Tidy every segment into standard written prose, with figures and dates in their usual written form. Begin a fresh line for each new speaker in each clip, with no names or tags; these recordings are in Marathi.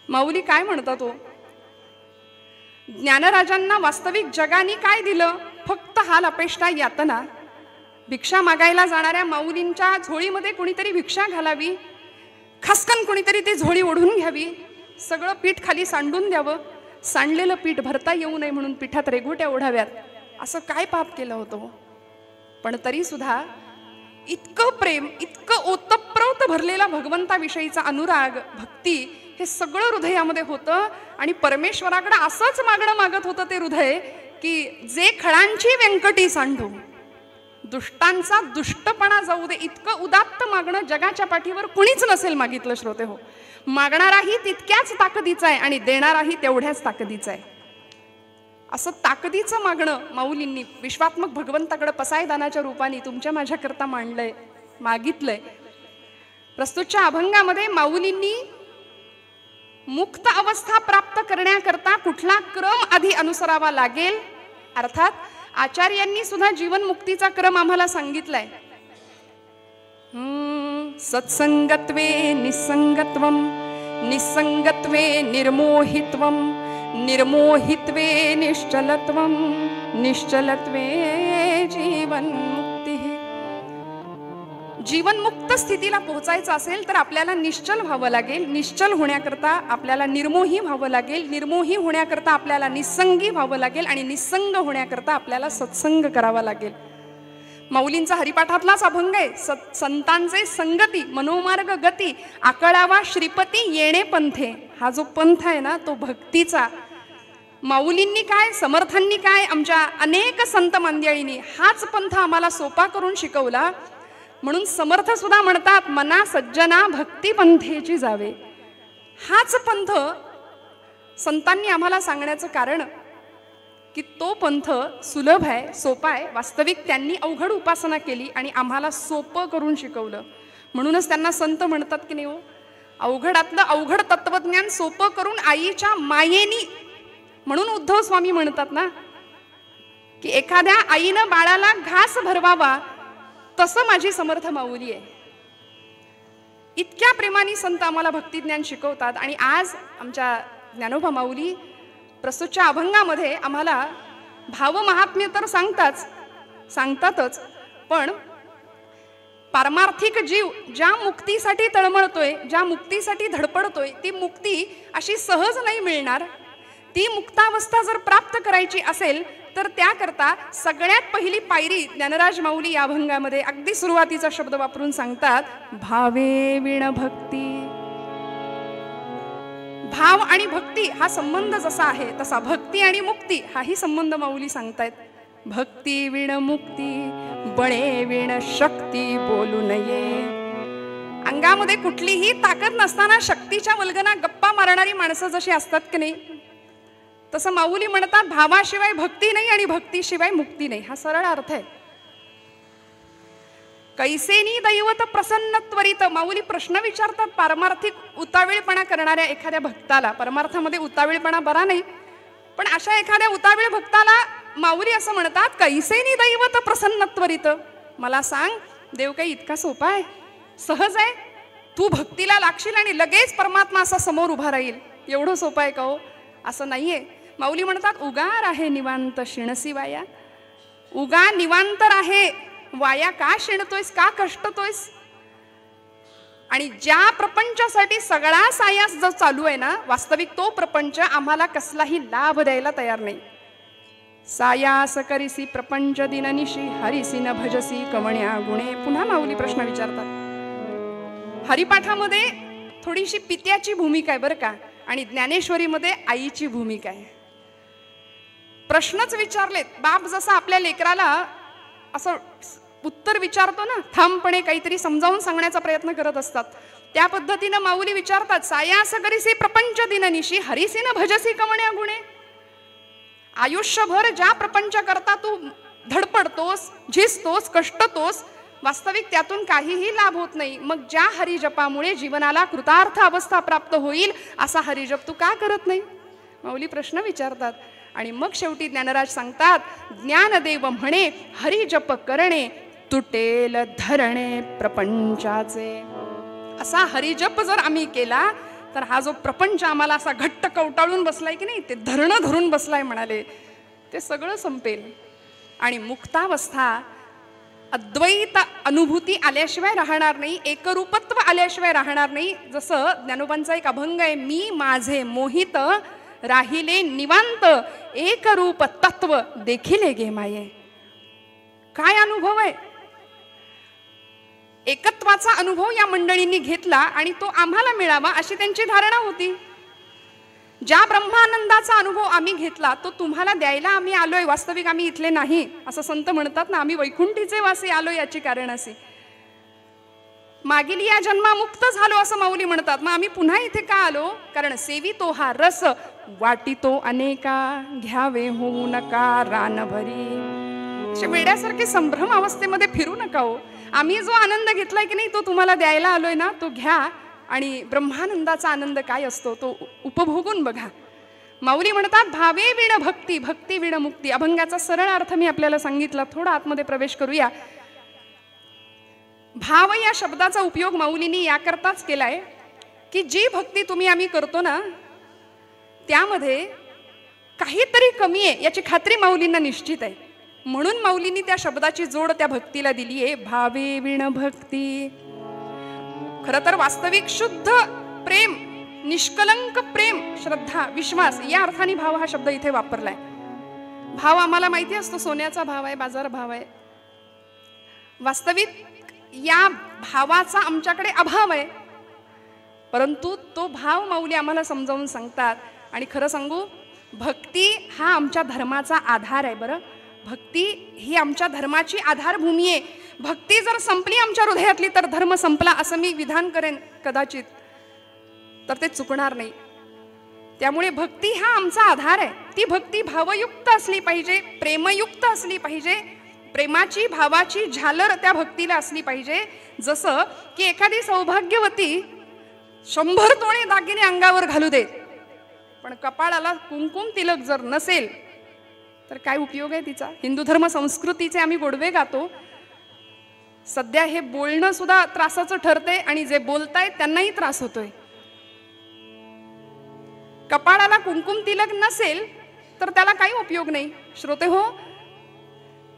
माऊली काय म्हणतात तो, ज्ञानराजांना वास्तविक जगाने काय दिलं? फक्त हाल अपेष्टा यातना. भिक्षा मागायला जाणाऱ्या माऊलींच्या झोळीमध्ये कोणीतरी भिक्षा घालावी, खसकन कोणीतरी ती झोळी ओढून घ्यावी, सगळं पीठ खाली सांडून द्यावं, सांडलेलं पीठ भरता येऊ नये म्हणून पिठात रेघोट्या ओढाव्यात. असं काय पाप केलं होतं? पण तरी सुद्धा इतकं प्रेम, इतकं ओतप्रोत भरलेला भगवंताविषयीचा अनुराग, भक्ती हे सगळं हृदयामध्ये होतं. आणि परमेश्वराकडे असंच मागणं मागत होतं ते हृदय की जे खळांची व्यंकटी सांडू, दुष्टांचा दुष्टपणा जाऊ दे, इतकं उदात्त मागणं जगाच्या पाठीवर कुणीच नसेल मागितलं. श्रोते हो, मागणाराही तितक्याच ताकदीचा आहे आणि देणाराही तेवढ्याच ताकदीचा आहे. असं ताकदीचं मागणं माऊलींनी विश्वात्मक भगवंताकडे पसायदानाच्या रूपाने तुमच्या माझ्याकरता मांडलंय, मागितलंय. प्रस्तुतच्या अभंगामध्ये माऊलींनी मुक्त अवस्था प्राप्त करण्याकरता कुठला क्रम आधी अनुसरावा लागेल, अर्थात आचार्यांनी सुद्धा जीवनमुक्तीचा क्रम आम्हाला सांगितलाय. सत्संगत्वे निसंगत्वम, निसंगत्वे निर्मोहित्वम, निर्मोहित्वे निश्चलत्वम, निश्चलत्वे जीवन्मुक्ती. जीवनमुक्त स्थितीला पोहोचायचं असेल तर आपल्याला निश्चल व्हावं लागेल. निश्चल होण्याकरता आपल्याला निर्मोही व्हावं लागेल. निर्मोही होण्याकरता आपल्याला निसंगी व्हावं लागेल आणि निसंग होण्याकरता आपल्याला सत्संग करावा लागेल. माऊलींचा हरिपाठातलाच अभंग आहे, संतांचे संगती मनोमार्ग गती, आकळावा श्रीपती येणे पंथे. हा जो पंथ आहे ना तो भक्तीचा. माऊलींनी काय, समर्थांनी काय, आमच्या अनेक संत मंडळींनी हाच पंथ आम्हाला सोपा करून शिकवला. म्हणून समर्थ सुद्धा म्हणतात, मना सज्जना भक्ती पंथेची जावे. हाच पंथ संतांनी आम्हाला सांगण्याचं कारण की तो पंथ सुलभ आहे, सोपा आहे. वास्तविक त्यांनी अवघड उपासना केली आणि आम्हाला सोपं करून शिकवलं. म्हणूनच त्यांना संत म्हणतात की नाही हो, अवघडातलं अवघड तत्वज्ञान सोपं करून आईच्या मायेनी. म्हणून उद्धव स्वामी म्हणतात ना की एखाद्या आईनं बाळाला घास भरवावा तसं माझी समर्थ माऊली आहे. इतक्या प्रेमाने संत आम्हाला भक्तिज्ञान शिकवतात. आणि आज आमच्या ज्ञानोबा माऊली प्रस्तुतच्या अभंगामध्ये आम्हाला भाव महात्म्य तर सांगतातच, पण पारमार्थिक जीव ज्या मुक्तीसाठी तळमळतोय, ज्या मुक्तीसाठी धडपडतोय, ती मुक्ती अशी सहज नाही मिळणार. ती मुक्तावस्था जर प्राप्त करायची असेल तर त्याकरता सगळ्यात पहिली पायरी ज्ञानराज माऊली या अभंगामध्ये अगदी सुरुवातीचा शब्द वापरून सांगतात, भावे विण भक्ती. भाव आणि भक्ती हा संबंध जसा आहे तसा भक्ती आणि मुक्ती हाही संबंध माऊली सांगतायत. भक्ती विण मुक्ती, बळे विण शक्ती बोलू नये. अंगामध्ये कुठलीही ताकद नसताना शक्तीच्या वल्गना गप्पा मारणारी माणसं जशी असतात की नाही, तसं माऊली म्हणतात भावाशिवाय भक्ती नाही आणि भक्तीशिवाय मुक्ती नाही. हा सरळ अर्थ आहे. कैसेनी दैवत प्रसन्न त्वरित. माऊली प्रश्न विचारतात पारमार्थिक उतावीळपणा करणाऱ्या एखाद्या भक्ताला. परमार्थामध्ये उतावीळपणा बरा नाही, पण अशा एखाद्या उतावीळ भक्ताला माऊली असं म्हणतात, कैसेनी दैवत प्रसन्न त्वरित. मला सांग, देव काही इतका सोपा आहे, सहज आहे? तू भक्तीला लागशील आणि लगेच परमात्मा असा समोर उभा राहील, एवढं सोपं आहे का हो? असं नाहीये. माऊली म्हणतात, उगार आहे निवांत शिणसी वाया. उगा निवांतर आहे, वाया का शिणतोयस, का कष्टतोयस? आणि ज्या प्रपंचासाठी सगळा सायास जो चालू आहे ना, वास्तविक तो प्रपंच आम्हाला कसलाही लाभ द्यायला तयार नाही. सायास करिसी प्रपंच दिननिशी, हरिसी न भजसी कवण्या गुणे. पुन्हा माऊली प्रश्न विचारतात. हरिपाठामध्ये थोडीशी पित्याची भूमिका आहे बरं का, आणि ज्ञानेश्वरीमध्ये आईची भूमिका आहे. प्रश्नच विचारलेत. बाप जसा आपल्या लेकराला असं उत्तर विचारतो ना, ठामपणे काहीतरी समजावून सांगण्याचा प्रयत्न करत असतात, त्या पद्धतीनं माऊली विचारतात, सायास करिसी प्रपंच दिननिशी, हरिसी न भजसी कवण्या गुणे. आयुष्यभर ज्या प्रपंच करता तू धडपडतोस, झिजतोस, कष्टतोस, वास्तविक त्यातून काहीही लाभ होत नाही. मग ज्या हरिजपामुळे जीवनाला कृतार्थ अवस्था प्राप्त होईल असा हरिजप तू का करत नाही? माऊली प्रश्न विचारतात. आणि मग शेवटी ज्ञानराज सांगतात, ज्ञानदेव म्हणे हरिजप करणे, तुटेल धरणे प्रपंचाचे. असा हरिजप जर आम्ही केला तर हा जो प्रपंच आम्हाला असा घट्ट कवटाळून बसलाय की नाही, ते धरणं धरून बसलाय म्हणाले, ते सगळं संपेल आणि मुक्तावस्था अद्वैत अनुभूती आल्याशिवाय राहणार नाही, एकरूपत्व आल्याशिवाय राहणार नाही. जसं ज्ञानोबांचा एक अभंग आहे, मी माझे मोहित राहिले निवांत, एकरूप तत्व देखिले गे माये. काय अनुभव आहे? एकत्वाचा अनुभव या मंडळींनी घेतला आणि तो आम्हाला मिळावा अशी त्यांची धारणा होती. ज्या ब्रह्मानंदाचा अनुभव आम्ही घेतला तो तुम्हाला द्यायला आम्ही आलोय, वास्तविक आम्ही इथले नाही. असं संत म्हणतात ना, आम्ही वैकुंठीचे वासी आलो, याची कारण असे. मागील या जन्मामुक्त झालो असं माऊली म्हणतात. मग आम्ही पुन्हा इथे का आलो? कारण सेवितो हा रस वाटितो अनेका, घ्यावे होऊ नका रानभरी. असे वेड्यासारखे संभ्रम अवस्थेमध्ये फिरू नका हो. आम्ही जो आनंद घेतलाय की नाही तो तुम्हाला द्यायला आलोय ना, तो घ्या आणि ब्रह्मानंदाचा आनंद काय असतो तो उपभोगून बघा. माऊली म्हणतात, भावे विण भक्ती, भक्ती विण मुक्ती. अभंगाचा सरळ अर्थ मी आपल्याला सांगितला. थोडा आतमध्ये प्रवेश करूया. भाव या शब्दाचा उपयोग माऊलींनी याकरताच केलाय की जी भक्ती तुम्ही आम्ही करतो ना, त्यामध्ये काहीतरी कमी आहे याची खात्री माऊलींना निश्चित आहे. म्हणून माऊलींनी त्या शब्दाची जोड त्या भक्तीला दिली आहे, भावे विण भक्ती. खरं तर वास्तविक शुद्ध प्रेम, निष्कलंक प्रेम, श्रद्धा, विश्वास या अर्थाने भाव हा शब्द इथे वापरलाय. भाव आम्हाला माहिती असतो, सोन्याचा भाव आहे, बाजार भाव आहे. वास्तविक या भावाचा आमच्याकडे अभाव आहे, परंतु तो भाव माऊली आम्हाला समजावून सांगतात. आणि खरं सांगू, भक्ती हा आमच्या धर्माचा आधार आहे. बरं, भक्ती ही आमच्या धर्माची आधारभूमी आहे. भक्ती जर संपली आमच्या हृदयातली तर धर्म संपला असं मी विधान करेन कदाचित, तर ते चुकणार नाही. त्यामुळे भक्ती हा आमचा आधार आहे. ती भक्ती भावयुक्त असली पाहिजे, प्रेमयुक्त असली पाहिजे. प्रेमाची, भावाची झालर त्या भक्तीला असली पाहिजे. जसं की एखादी सौभाग्यवती 100 तोळे दागिने अंगावर घालू देत, पण कपाळाला कुंकुम तिलक जर नसेल तर काय उपयोग आहे तिचा? हिंदू धर्म संस्कृतीचे आम्ही गोडवे गातो. सध्या हे बोलणं सुद्धा त्रासाचं ठरतंय आणि जे बोलतायत त्यांनाही त्रास होतोय. कपाळाला कुंकुम तिलक नसेल तर त्याला काही उपयोग नाही. श्रोते हो,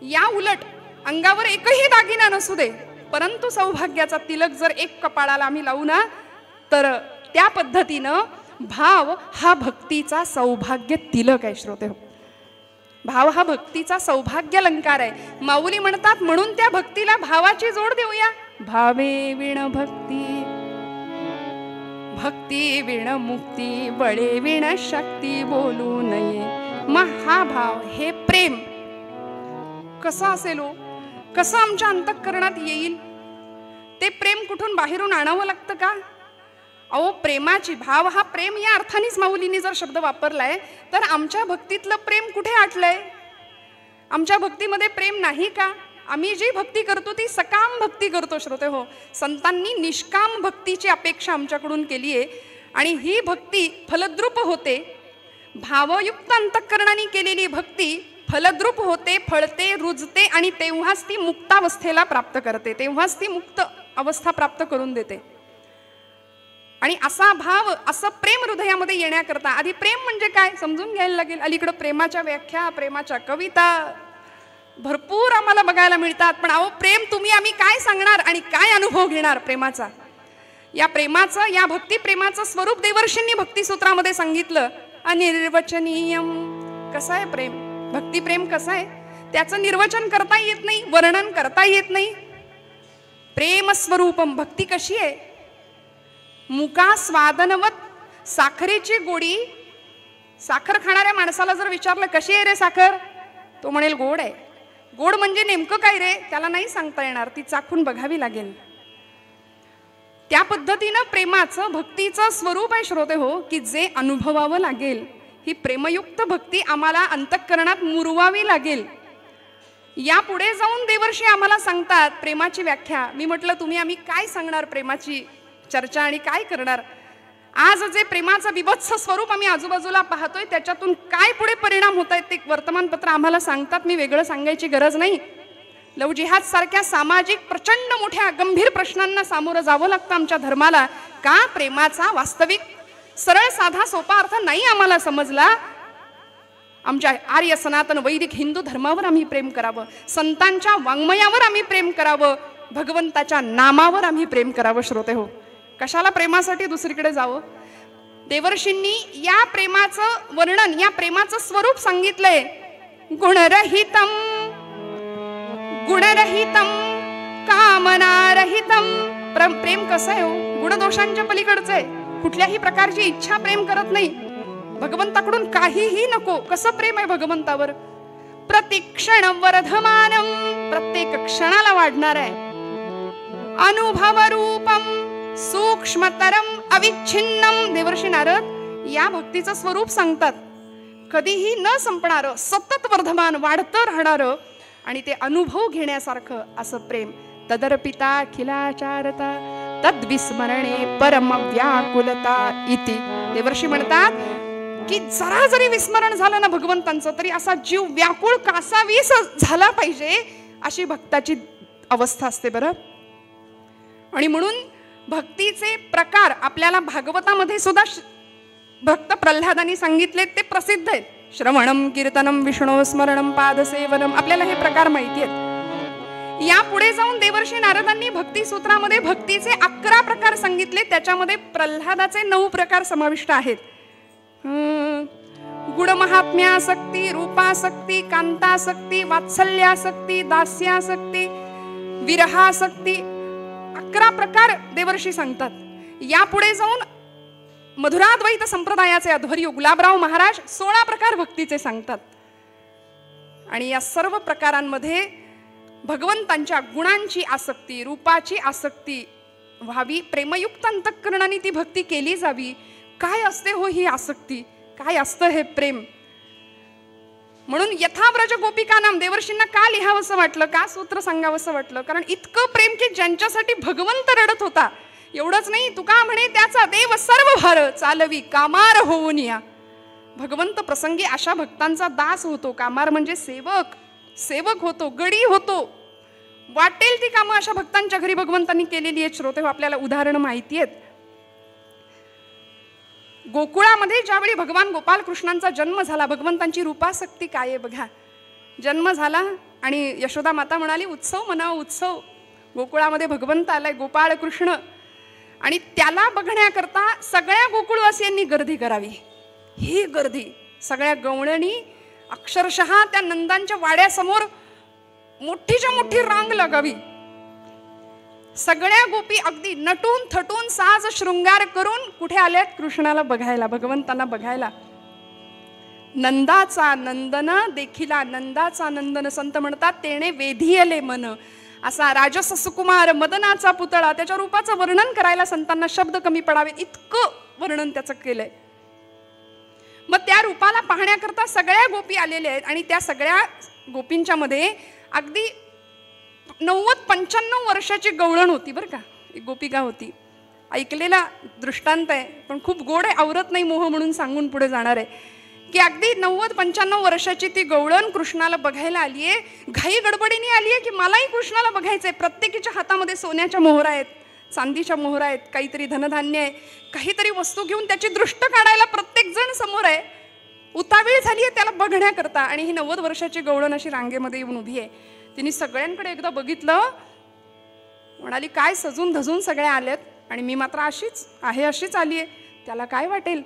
या उलट अंगावर एकही दागिना नसू दे, परंतु सौभाग्याचा तिलक जर एक कपाळाला आम्ही लावू ना, तर त्या पद्धतीनं भाव हा भक्तीचा सौभाग्य तिलक आहे. श्रोते हो, भाव हा भक्तीचा सौभाग्य अलंकार आहे. माऊली म्हणतात, म्हणून त्या भक्तीला भावाची जोड देऊया. भावे विण भक्ती, भक्ती विण मुक्ती, बळे विण शक्ती बोलू नये. मग हा भाव, हे प्रेम कसं असेल हो? कसं आमच्या अंतःकरणात येईल? ते प्रेम कुठून बाहेरून आणावं लागतं का? अहो, प्रेमाची, भाव हा प्रेम या अर्थानेच माऊलींनी जर शब्द वापरलाय, तर आमच्या भक्तीतलं प्रेम कुठे आटलंय? आमच्या भक्तीमध्ये प्रेम नाही का? आम्ही जी भक्ती करतो ती सकाम भक्ती करतो. श्रोते हो, संतांनी निष्काम भक्तीची अपेक्षा आमच्याकडून केली आहे आणि ही भक्ती फलद्रूप होते. भावयुक्त अंतःकरणाने केलेली भक्ती फलद्रूप होते, फळते, रुजते आणि तेव्हाच ती मुक्तावस्थेला प्राप्त करते, तेव्हाच ती मुक्त अवस्था प्राप्त करून देते. आणि असा भाव, असं प्रेम हृदयामध्ये येण्याकरता आधी प्रेम म्हणजे काय समजून घ्यायला लागेल. अलीकडं प्रेमाच्या व्याख्या, प्रेमाच्या कविता भरपूर आम्हाला बघायला मिळतात. पण अहो, प्रेम तुम्ही आम्ही काय सांगणार आणि काय अनुभव घेणार प्रेमाचा? या प्रेमाचं, या भक्ती प्रेमाचं स्वरूप देवर्षींनी भक्तिसूत्रामध्ये सांगितलं, अनिर्वचनीयम. कसं आहे प्रेम? भक्ती प्रेम कसं आहे? त्याचं निर्वचन करता येत नाही, वर्णन करता येत नाही. प्रेम स्वरूपम. भक्ती कशी आहे? मुका स्वादनवत. साखरेची गोडी. साखर खाणाऱ्या माणसाला जर विचारलं कशी आहे रे साखर, तो म्हणेल गोड आहे. गोड म्हणजे नेमकं काय रे, त्याला नाही सांगता येणार, ती चाखून बघावी लागेल. त्या पद्धतीनं प्रेमाचं, भक्तीचं स्वरूप आहे श्रोते हो, की जे अनुभवावं लागेल. ही प्रेमयुक्त भक्ती आम्हाला अंतःकरणात मुरवावी लागेल. यापुढे जाऊन देवर्षी आम्हाला सांगतात प्रेमाची व्याख्या. मी म्हटलं तुम्ही आम्ही काय सांगणार प्रेमाची चर्चा आणि काय करणार? आज जे प्रेमाचं विभत्स स्वरूप आम्ही आजूबाजूला पाहतोय त्याच्यातून काय पुढे परिणाम होत आहेत ते वर्तमानपत्र आम्हाला सांगतात. मी वेगळं सांगायची गरज नाही. लव जिहाद सारख्या सामाजिक प्रचंड मोठ्या गंभीर प्रश्नांना सामोरं जावं लागतं आमच्या धर्माला. का? प्रेमाचा वास्तविक सरळ साधा सोपा अर्थ नाही आम्हाला समजला, आमच्या आर्य सनातन वैदिक हिंदू धर्मावर आम्ही प्रेम करावं, संतांच्या वाङ्मयावर आम्ही प्रेम करावं, भगवंताच्या नामावर आम्ही प्रेम करावं. श्रोते हो, कशाला प्रेमासाठी दुसरीकडे जावं. देवर्षींनी या प्रेमाचं वर्णन, या प्रेमाचं स्वरूप सांगितलंय. गुणरहितम गुणरहितम कामनारहितम. प्रेम कसं आहे हो? गुणदोषांच्या पलीकडचं आहे. कुठल्याही प्रकारची इच्छा प्रेम करत नाही, भगवंताकडून काहीही नको. कसं प्रेम आहे भगवंतावर? प्रतिक्षण वर्धमानम, प्रत्येक क्षणाला वाढणार आहे. अनुभव रूपम सूक्ष्मतरम अविच्छिन्नम. देवर्षी नारद या भक्तीचं स्वरूप सांगतात. कधीही न संपणारं, सतत वर्धमान, वाढतं राहणारं आणि ते अनुभव घेण्यासारखं असं प्रेम. तदर्पिता खिलाचारता तद्विस्मरणे परम व्याकुलता इति. देवर्षी म्हणतात की जरा जरी विस्मरण झालं ना भगवंतांचं, तरी असा जीव व्याकुळ कासावीस झाला पाहिजे, अशी भक्ताची अवस्था असते बरं. आणि म्हणून भक्तीचे प्रकार आपल्याला भागवतामध्ये सुद्धा भक्त प्रल्हादांनी सांगितले, ते प्रसिद्ध आहेत. श्रवणम कीर्तनम विष्णू स्मरणम पादसेवनम. आपल्याला हे प्रकार माहिती आहेत. या पुढे जाऊन देवर्षी नारदांनी भक्ती सूत्रामध्ये भक्तीचे 11 प्रकार सांगितले. त्याच्यामध्ये प्रल्हादाचे 9 प्रकार समाविष्ट आहेत. गुणमहात्म्यासक्ती, रूपासक्ती, कांतासक्ती, वात्सल्यासक्ती, दास्यासक्ती, विरहासक्ती, 11 प्रकार देवर्षी सांगतात. या पुढे जाऊन मधुराद्वैत संप्रदायाचे अध्वर्यू गुलाबराव महाराज 16 प्रकार भक्तीचे सांगतात. आणि या सर्व प्रकारांमध्ये भगवंतांच्या गुणांची आसक्ती, रूपाची आसक्ती व्हावी, प्रेमयुक्त अंतःकरणाने ती भक्ती केली जावी. काय असते हो ही आसक्ती? काय असतं हे प्रेम? म्हणून यथाव्रज गोपिकानाम देवर्षींना का लिहावंसं वाटलं, का सूत्र सांगावंसं वाटलं? कारण इतकं प्रेम की ज्यांच्यासाठी भगवंत रडत होता. एवढंच नाही, तुका म्हणे त्याचा देव सर्व भार चालवी कामार होऊन या. भगवंत प्रसंगी अशा भक्तांचा दास होतो. कामार म्हणजे सेवक, सेवक होतो, गडी होतो. वाटेल ती कामं अशा भक्तांच्या घरी भगवंतांनी केलेली आहेत. श्रोते, आपल्याला उदाहरण माहिती आहेत. गोकुळामध्ये ज्यावेळी भगवान गोपाल कृष्णांचा जन्म झाला, भगवंतांची रूपासक्ती काय आहे बघा. जन्म झाला आणि यशोदा माता म्हणाली, उत्सव म्हणाव उत्सव. गोकुळामध्ये भगवंत आलाय, गोपाळ कृष्ण, आणि त्याला बघण्याकरता सगळ्या गोकुळवासियांनी गर्दी करावी. ही गर्दी सगळ्या गवळणी अक्षरशः त्या नंदांच्या वाड्यासमोर मोठीच्या मोठी रांग लागावी. सगळ्या गोपी अगदी नटून थटून साज शृंगार करून कुठे आल्यात? कृष्णाला बघायला, भगवंतांना बघायला. नंदाचा नंदन देखिला, नंदाचा नंदन संत म्हणतात तेने वेधियले मन. असा राजस सुकुमार मदनाचा पुतळा, त्याच्या रूपाचं वर्णन करायला संतांना शब्द कमी पडावे इतकं वर्णन त्याचं केलंय. मग त्या रूपाला पाहण्याकरता सगळ्या गोपी आलेल्या आहेत. आणि त्या सगळ्या गोपींच्या मध्ये अगदी 90-95 वर्षाची गवळण होती बरं का. एक गोपिका होती. ऐकलेला दृष्टांत आहे, पण खूप गोड आहे, आवरत नाही मोह म्हणून सांगून पुढे जाणार आहे. की अगदी 90-95 वर्षाची ती गवळण कृष्णाला बघायला आलीये. घाई गडबडीने आलीये की मलाही कृष्णाला बघायचंय. प्रत्येकीच्या हातामध्ये सोन्याच्या मोहरा आहेत, चांदीच्या मोहरा आहेत, काहीतरी धनधान्य आहे, काहीतरी वस्तू घेऊन त्याची दृष्ट काढायला प्रत्येक जण समोर आहे. उतावीळ झाली आहे त्याला बघण्याकरता. आणि ही 90 वर्षाची गवळण अशी रांगेमध्ये येऊन उभी आहे. तिने सगळ्यांकडे एकदा बघितलं, म्हणाली काय सजून धजून सगळे आलेत आणि मी मात्र अशीच आहे, अशीच आली आहे. त्याला काय वाटेल?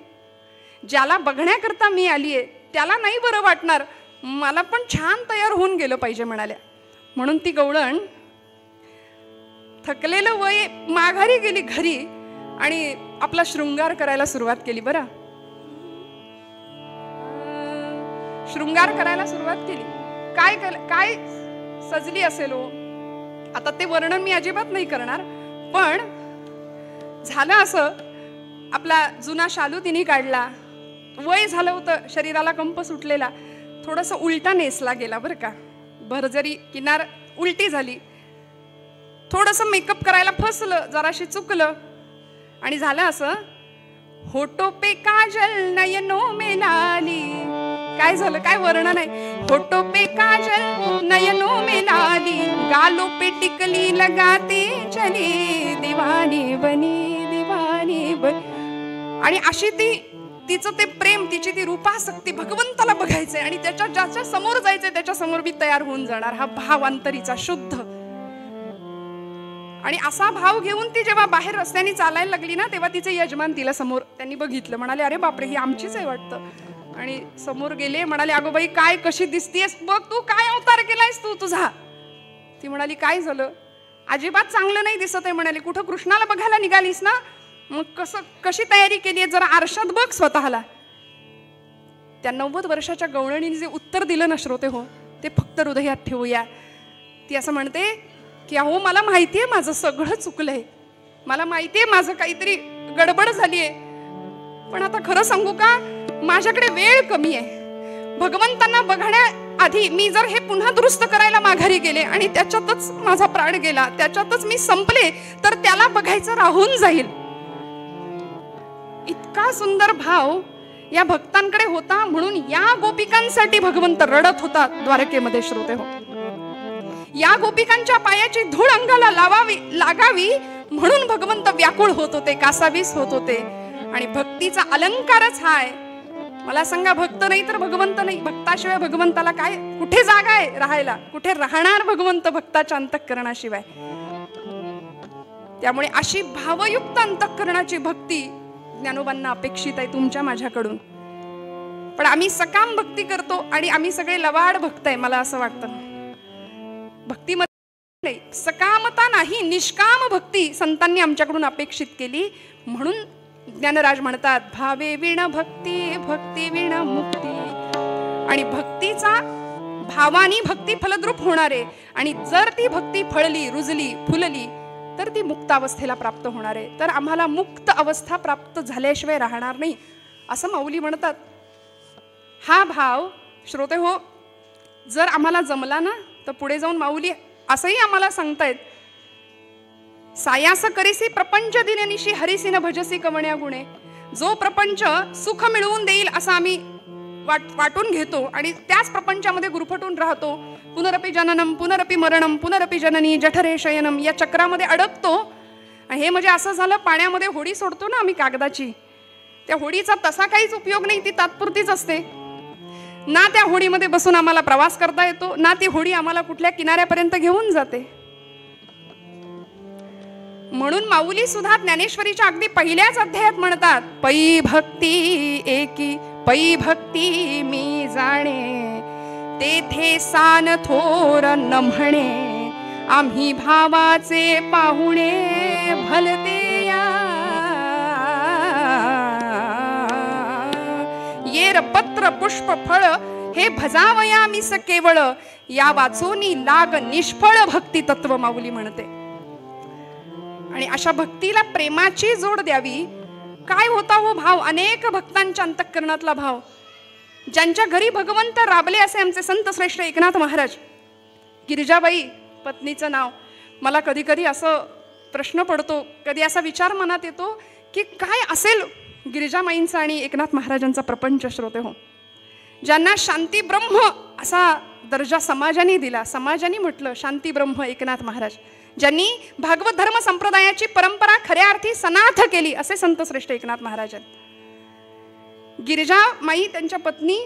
ज्याला बघण्याकरता मी आली आहे त्याला नाही बरं वाटणार, मला पण छान तयार होऊन गेलं पाहिजे म्हणाल्या. म्हणून ती गवळण थकलेलं वय माघारी गेली घरी आणि आपला शृंगार करायला सुरुवात केली. बरं, शृंगार करायला सुरुवात केली. काय सजली असेल हो, आता ते वर्णन मी अजिबात नाही करणार. पण झालं असं, आपला जुना शालू तिने काढला, वय झालं होतं, शरीराला कंप सुटलेला, थोडंसं उलटा नेसला गेला बरं का. भरजरी किनार उलटी झाली, थोडंसं मेकअप करायला फसलं, जराशी चुकलं आणि झालं असं, होठो पे काजल नयनो में लाली. काय झालं, काय वर्णन आहे? होठो पे काजल नयनो में लाली, गालों पे टिकली लगाते चली, दीवानी बनी दीवानी बनी. आणि अशी तिचं ते प्रेम, तिची ती रूपासक्ती, भगवंताला बघायचंय आणि ज्याच्या समोर जायचंय त्याच्या समोर मी तयार होऊन जाणार, हा भाव अंतरीचा शुद्ध. आणि असा भाव घेऊन ती जेव्हा बाहेर रस्त्याने चालायला लागली ना, तेव्हा तिचे यजमान तिला समोर त्यांनी बघितलं, म्हणाले अरे बापरे, ही आमचीच आहे वाटतं. आणि समोर गेले, म्हणाले अगो बाई काय कशी दिसतीयस, बघ तू काय अवतार केलायस तू तुझा. ती म्हणाली काय झालं, अजिबात चांगलं नाही दिसत आहे. म्हणाले कुठं कृष्णाला बघायला निघालीस ना, मग कशी तयारी केली आहे, जरा आरशात बघ स्वतःला. त्या 90 वर्षाच्या गवळणीने जे उत्तर दिलं ना श्रोते हो, ते फक्त हृदयात ठेवूया. ती असं म्हणते की अहो मला माहितीये माझं सगळं चुकलंय, मला माहितीये माझं काहीतरी गडबड झालीये, पण आता खरं सांगू का, माझ्याकडे वेळ कमी आहे. भगवंतांना बघण्याआधी मी जर हे पुन्हा दुरुस्त करायला माघारी गेले आणि त्याच्यातच माझा प्राण गेला, त्याच्यातच मी संपले, तर त्याला बघायचं राहून जाईल. इतका सुंदर भाव या भक्तांकडे होता, म्हणून या गोपिकांसाठी भगवंत रडत होता द्वारकेमध्ये श्रोते हो. या गोपिकांच्या पायाची धूळ अंगाला लागावी म्हणून भगवंत व्याकुळ होत होते, कासावीस होत होते. आणि भक्तीचा अलंकारच हा आहे. मला सांगा, भक्त नाही तर भगवंत नाही. भक्ताशिवाय भगवंताला काय, कुठे जागा आहे राहायला, कुठे राहणार भगवंत भक्ताच्या अंतःकरणाशिवाय. त्यामुळे अशी भावयुक्त अंतःकरणाची भक्ती ज्ञानोबांना अपेक्षित आहे तुमच्या माझ्याकडून. पण आम्ही सकाम भक्ती करतो आणि आम्ही सगळे लवाड भक्त आहे. मला असं वाटतं भक्तीमध्ये नाही, सकामता नाही, निष्काम भक्ती संतांनी आमच्याकडून अपेक्षित केली. म्हणून ज्ञानराज म्हणतात भावे विण भक्ती, भक्ती विण मुक्ती. आणि भक्तीचा भावानी भक्ती फलद्रूप होणार आहे. आणि जर ती भक्ती फळली, रुजली, फुलली तर ती मुक्त अवस्थेला प्राप्त होणार आहे. तर आम्हाला मुक्त अवस्था प्राप्त झाल्याशिवाय राहणार नाही असं माऊली म्हणतात. हा भाव श्रोते हो जर आम्हाला जमला ना, तर पुढे जाऊन माऊली असंही आम्हाला सांगतायत, सायास करीसी प्रपंच दिननिशी हरिसी न भजसी कवण्या गुणे. जो प्रपंच सुख मिळवून देईल असा आम्ही वाटून घेतो आणि त्याच प्रपंचामध्ये गुरफटून राहतो. पुनरपि जननम पुनरपि मरणम पुनरपि जननी जठरे शयनम, या चक्रामध्ये अडकतो. हे म्हणजे असं झालं, पाण्यामध्ये होडी सोडतो ना आम्ही कागदाची, त्या होडीचा तसा काहीच उपयोग नाही, ती तात्पुरतीच असते ना. त्या होडीमध्ये बसून आम्हाला प्रवास करता येतो ना, ती होडी आम्हाला कुठल्या किनाऱ्यापर्यंत घेऊन जाते. म्हणून माऊली सुद्धा ज्ञानेश्वरीच्या अगदी पहिल्याच अध्यायात म्हणतात, पै भक्ती एकी पै भक्ती मी जाणे, तेथे सान थोर न म्हणे, आम्ही भावाचे पाहुणे भलते या. येर पत्र पुष्प फळ हे भजावया मिस केवळ, या वाचोनी लाग निष्फळ भक्ती तत्व माऊली म्हणते. आणि अशा भक्तीला प्रेमाची जोड द्यावी. काय होता हो भाव, अनेक भक्तांच्या अंतःकरणातला भाव. ज्यांच्या घरी भगवंत राबले असे आमचे संत श्रेष्ठ एकनाथ महाराज. गिरिजाबाई पत्नीचं नाव. मला कधी कधी असं प्रश्न पडतो, कधी असा विचार मनात येतो की काय असेल गिरिजामाईंचा आणि एकनाथ महाराजांचा प्रपंच श्रोते हो. ज्यांना शांती ब्रह्म असा दर्जा समाजाने दिला, समाजाने म्हटलं शांती ब्रह्म एकनाथ महाराज, ज्यांनी भागवत धर्म संप्रदायाची परंपरा खऱ्या अर्थी सनाथ केली असे संत श्रेष्ठ एकनाथ महाराज आहेत. गिरिजामाई त्यांच्या पत्नी.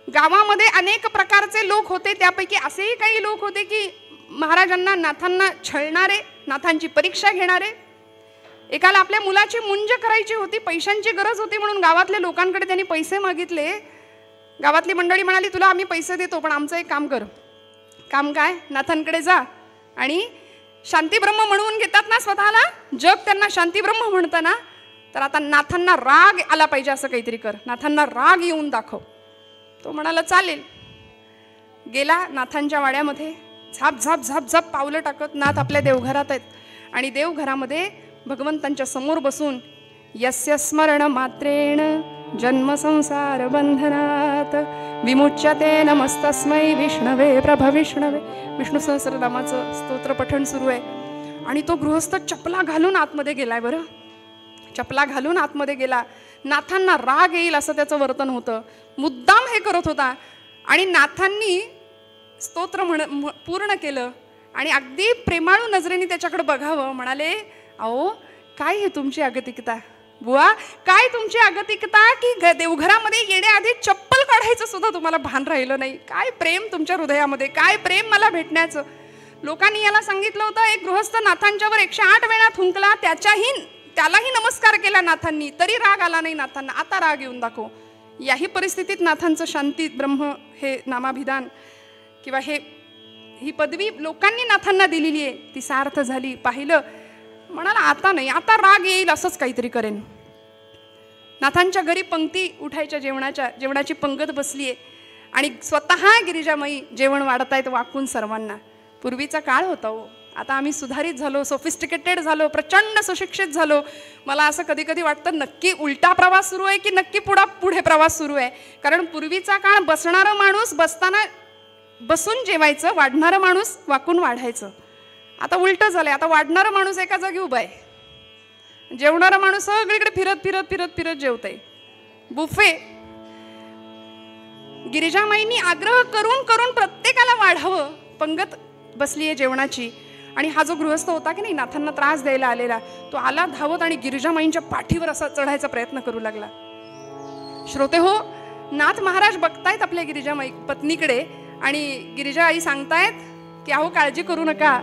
गावामध्ये अनेक प्रकारचे लोक होते, त्यापैकी असेही काही लोक होते की महाराजांना नाथांना छळणारे, नाथांची परीक्षा घेणारे. एकाला आपल्या मुलाची मुंज करायची होती, पैशांची गरज होती म्हणून गावातल्या लोकांकडे त्यांनी पैसे मागितले. गावातली मंडळी म्हणाली तुला आम्ही पैसे देतो, पण आमचं एक काम कर. काम काय? नाथांकडे जा आणि शांतीब्रह्म म्हणून घेतात ना स्वतःला, जग त्यांना शांतीब्रह्म म्हणतं ना, तर आता नाथांना राग आला पाहिजे असं काहीतरी कर, नाथांना राग येऊन दाखव. तो म्हणाला चालेल. गेला नाथांच्या वाड्यामध्ये, झाप झाप झाप झाप पावलं टाकत नाथ आपल्या देवघरात आहेत. आणि देवघरामध्ये भगवंतांच्या समोर बसून यस्य स्मरण मात्रेण जन्म संसार बंधनात विमुच्यते नमस्तस्मै विष्णवे प्रभ विष्णवे. विष्णू सहस्रनामाचं स्तोत्र पठण सुरू आहे. आणि तो गृहस्थ चपला घालून आतमध्ये गेलाय. बरं, चपला घालून आतमध्ये गेला. नाथांना राग येईल असं त्याचं वर्तन होतं, मुद्दाम हे करत होता. आणि नाथांनी स्तोत्र पूर्ण केलं आणि अगदी प्रेमाळू नजरेने त्याच्याकडे बघावं. म्हणाले अहो काय हे तुमची अगतिकता, बुवा काय तुमची अगतिकता की देवघरामध्ये येण्याआधी चप्पल काढायचं सुद्धा तुम्हाला भान राहिलं नाही. काय प्रेम तुमच्या हृदयामध्ये, काय प्रेम मला भेटण्याचं. लोकांनी याला सांगितलं होतं, एक गृहस्थ नाथांच्यावर 108 वेळा थुंकला, त्यालाही नमस्कार केला नाथांनी, तरी राग आला नाही नाथांना. आता राग येऊन दाखव. याही परिस्थितीत नाथांचं शांती ब्रह्म हे नामाभिधान किंवा ही पदवी लोकांनी नाथांना दिलेली आहे, ती सार्थ झाली. पाहिलं, म्हणाला आता नाही, आता राग येईल असंच काहीतरी करेन. नाथांच्या घरी पंक्ती उठायच्या जेवणाची पंगत बसलीये आणि स्वतः गिरिजामाई जेवण वाढतायत वाकून सर्वांना. पूर्वीचा काळ होता हो. आता आम्ही सुधारित झालो, सोफिस्टिकेटेड झालो, प्रचंड सुशिक्षित झालो. मला असं कधी कधी वाटतं नक्की उलटा प्रवास सुरू आहे की नक्की पुढे प्रवास सुरू आहे. कारण पूर्वीचा काळ बसणारा माणूस बसताना बसून जेवायचं, वाढणारा माणूस वाकून वाढायचं. आता उलट झालंय. आता वाढणारा माणूस एका जागी उभा आहे, जेवणारा माणूस सगळीकडे फिरत फिरत फिरत फिरत जेवतंय. बुफे. गिरिजामाईंनी आग्रह करून करून प्रत्येकाला वाढावं. पंगत बसली आहे जेवणाची आणि हा जो गृहस्थ होता की नाही नाथांना त्रास द्यायला आलेला, तो आला धावत आणि गिरिजामाईंच्या पाठीवर असा चढायचा प्रयत्न करू लागला. श्रोते हो, नाथ महाराज बघतायत आपल्या गिरिजामाई पत्नीकडे आणि गिरिजा आई सांगतायत की अहो काळजी करू नका,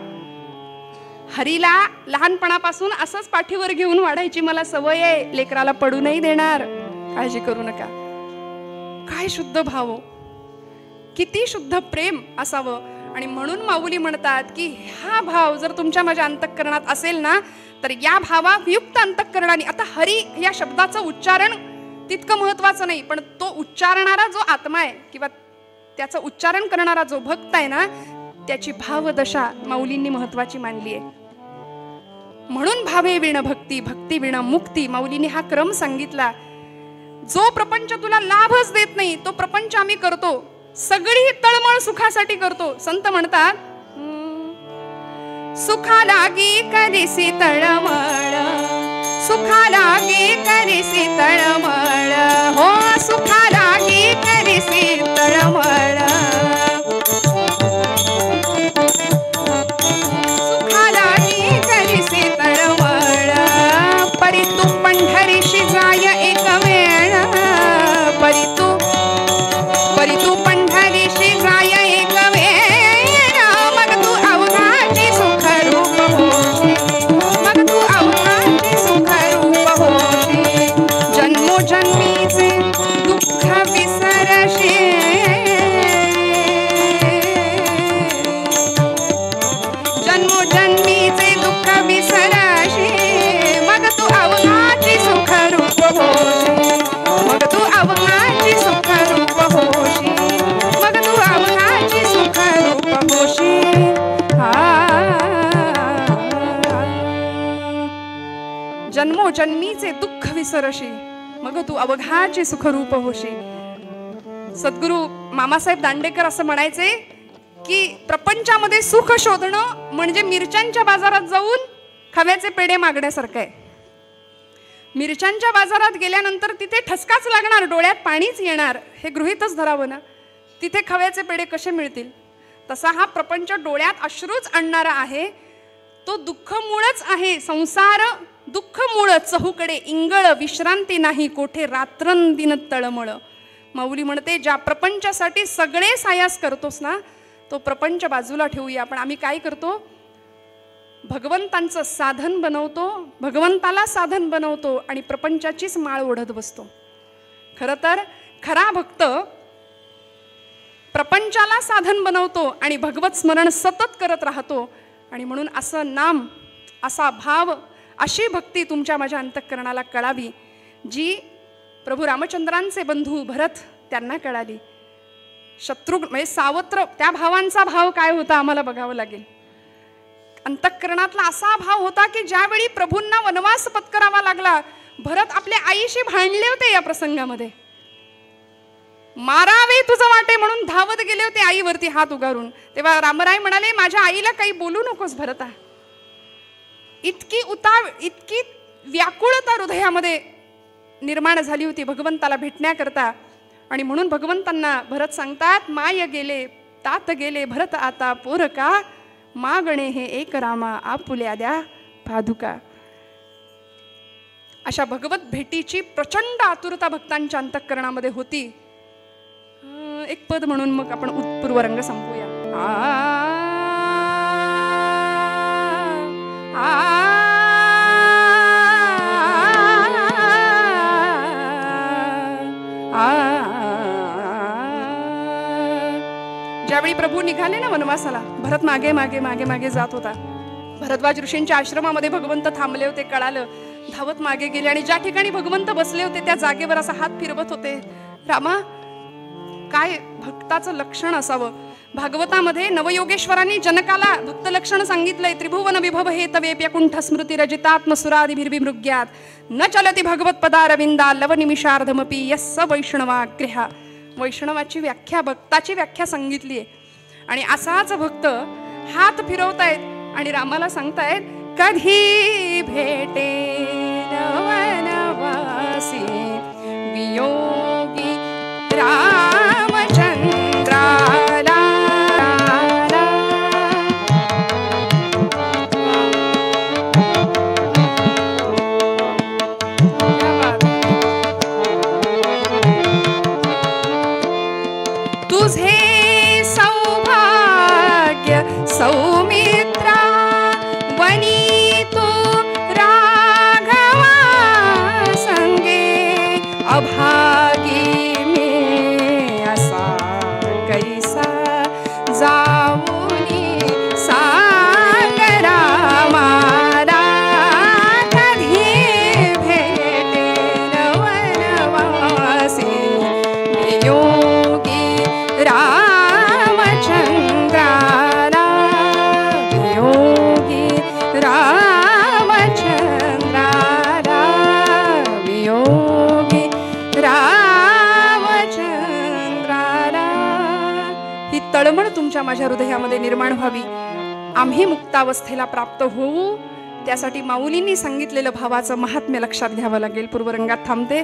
हरीला लहानपणापासून असंच पाठीवर घेऊन वाढायची मला सवय आहे, लेकराला पडू नाही देणार, काळजी करू नका. काय शुद्ध भाव, किती शुद्ध प्रेम असावं. आणि म्हणून माऊली म्हणतात की हा भाव जर तुमच्या माझ्या अंतःकरणात असेल ना, तर या भावायुक्त अंतःकरणाने, आता हरी या शब्दाचं उच्चारण तितकं महत्वाचं नाही, पण तो उच्चारणारा जो आत्मा आहे किंवा त्याचं उच्चारण करणारा जो भक्त आहे ना, त्याची भावदशा माऊलींनी महत्वाची मानली आहे. म्हणून भावे विण भक्ती, भक्ती विण मुक्ती, माऊलींनी हा क्रम सांगितला. जो प्रपंच तुला लाभच देत नाही तो प्रपंच आम्ही करतो, सगळी तळमळ सुखासाठी करतो. संत म्हणतात सुखा लागी करीसी तळमळ, सुखा लागी करीसी तळमळ, हो सुखा लागी करीसी तळमळ, सुखा लागी करीसी तळमळ, परी तू पंढरीशी जाय एक वेळ, परी तू पंढरीशी जाय एक वेळ, मग तू अवघाची सुख रूप होशी, मग तू अवघाची सुख रूप होशी, जन्मोजन्मीचे दुःख विसरशी, जन्मोजन्मीचे दुःख विसरशी, मग तू अवघाची सुख रूप होशी, मग तू अवघाची सुख रूप होशी, मग तू अवघाची सुख रूप होशी. जन्मोजन्मीचे दुःख विसरशी, मग तू अवघाची सुखरूप होशी. सद्गुरु मामासाहेब दांडेकर असं म्हणायचे की प्रपंचामध्ये सुख शोधणं म्हणजे मिरच्यांच्या बाजारात जाऊन खव्याचे पेढे मागण्यासारखं आहे. मिरच्यांच्या बाजारात गेल्यानंतर तिथे ठसकाच लागणार, डोळ्यात पाणीच येणार, हे गृहीतच धरावं ना. तिथे खव्याचे पेढे कसे मिळतील? तसा हा प्रपंच डोळ्यात अश्रूच आणणारा आहे. तो दुःख मूळच आहे. संसार दुःख मूळ, चहूकडे इंगळ, विश्रांती नाही, कोठे रात्रंदिन तळमळ. माऊली म्हणते ज्या प्रपंचासाठी सगळे सायास करतोस ना, तो प्रपंच बाजूला ठेवूया. पण आम्ही काय करतो? भगवंतांचं साधन बनवतो, भगवंताला साधन बनवतो आणि प्रपंचाचीच माळ ओढत बसतो. खरं तर खरा भक्त प्रपंचाला साधन बनवतो आणि भगवत स्मरण सतत करत राहतो. आणि म्हणून असं नाम, असा भाव, अशी भक्ती तुमच्या माझ्या अंतःकरणाला कळावी, जी प्रभू रामचंद्रांचे बंधू भरत त्यांना कळाली. शत्रुघ्न म्हणजे सावत्र, त्या भावांचा भाव काय होता आम्हाला बघावं लागेल. अंतःकरणातला असा भाव होता की ज्यावेळी प्रभूंना वनवास पत्करावा लागला, भरत आपल्या आईशी भांडले होते. या प्रसंगामध्ये मारावे तुझं वाटे म्हणून धावत गेले होते आईवरती हात उगारून. तेव्हा रामराय म्हणाले माझ्या आईला काही बोलू नकोस भरता. इतकी व्याकुळता हृदयामध्ये निर्माण झाली होती भगवंताला भेटण्याकरता. आणि म्हणून भगवंतांना भरत सांगतात माय गेले तात गेले भरत आता पोरका, मागणे हे एक रामा आपुल्या द्या पादुका. अशा भगवत भेटीची प्रचंड आतुरता भक्तांच्या अंतःकरणामध्ये होती. एक पद म्हणून मग आपण पूर्वरंग संपूया. ज्यावेळी प्रभू निघाले ना वनवासाला, भरत मागे मागे मागे मागे जात होता. भरद्वाज ऋषींच्या आश्रमामध्ये भगवंत थांबले होते, कळालं, धावत मागे गेले आणि ज्या ठिकाणी भगवंत बसले होते त्या जागेवर असा हात फिरवत होते. रामा, काय भक्ताचं लक्षण असावं. भागवतामध्ये नवयोगेश्वरांनी जनकाला भक्त लक्षण सांगितलंय. त्रिभुवन विभव हे तवेप्य कुंठ स्मृती रजितात्मसुरादिभिर्विमृग्यात न चलती भगवत पदारविंदा लव निमिषार्धमपी यस्स वैष्णवाग्रहा. वैष्णवाची व्याख्या, भक्ताची व्याख्या सांगितली आहे. आणि असाच भक्त हात फिरवतायत आणि रामाला सांगतायत, कधी भेटे वनवासी वियोगी रामचंद्राला. तुझे सौभाग्य सौमित्रा वनी तू राघवा संगे अभागी में असा कैसा जाऊनी सांग रामाला. कधी भेटेन वनवासी वियोगी रामचंद्राला. वियोगी रामचंद्राला. वियोगी रामचंद्राला. ही तळमळ तुमच्या माझ्या हृदयामध्ये निर्माण व्हावी, आम्ही मुक्तावस्थेला प्राप्त होऊ, त्यासाठी माऊलींनी सांगितलेलं भावाचं महात्म्य लक्षात घ्यावं लागेल. पूर्वरंगात थांबते.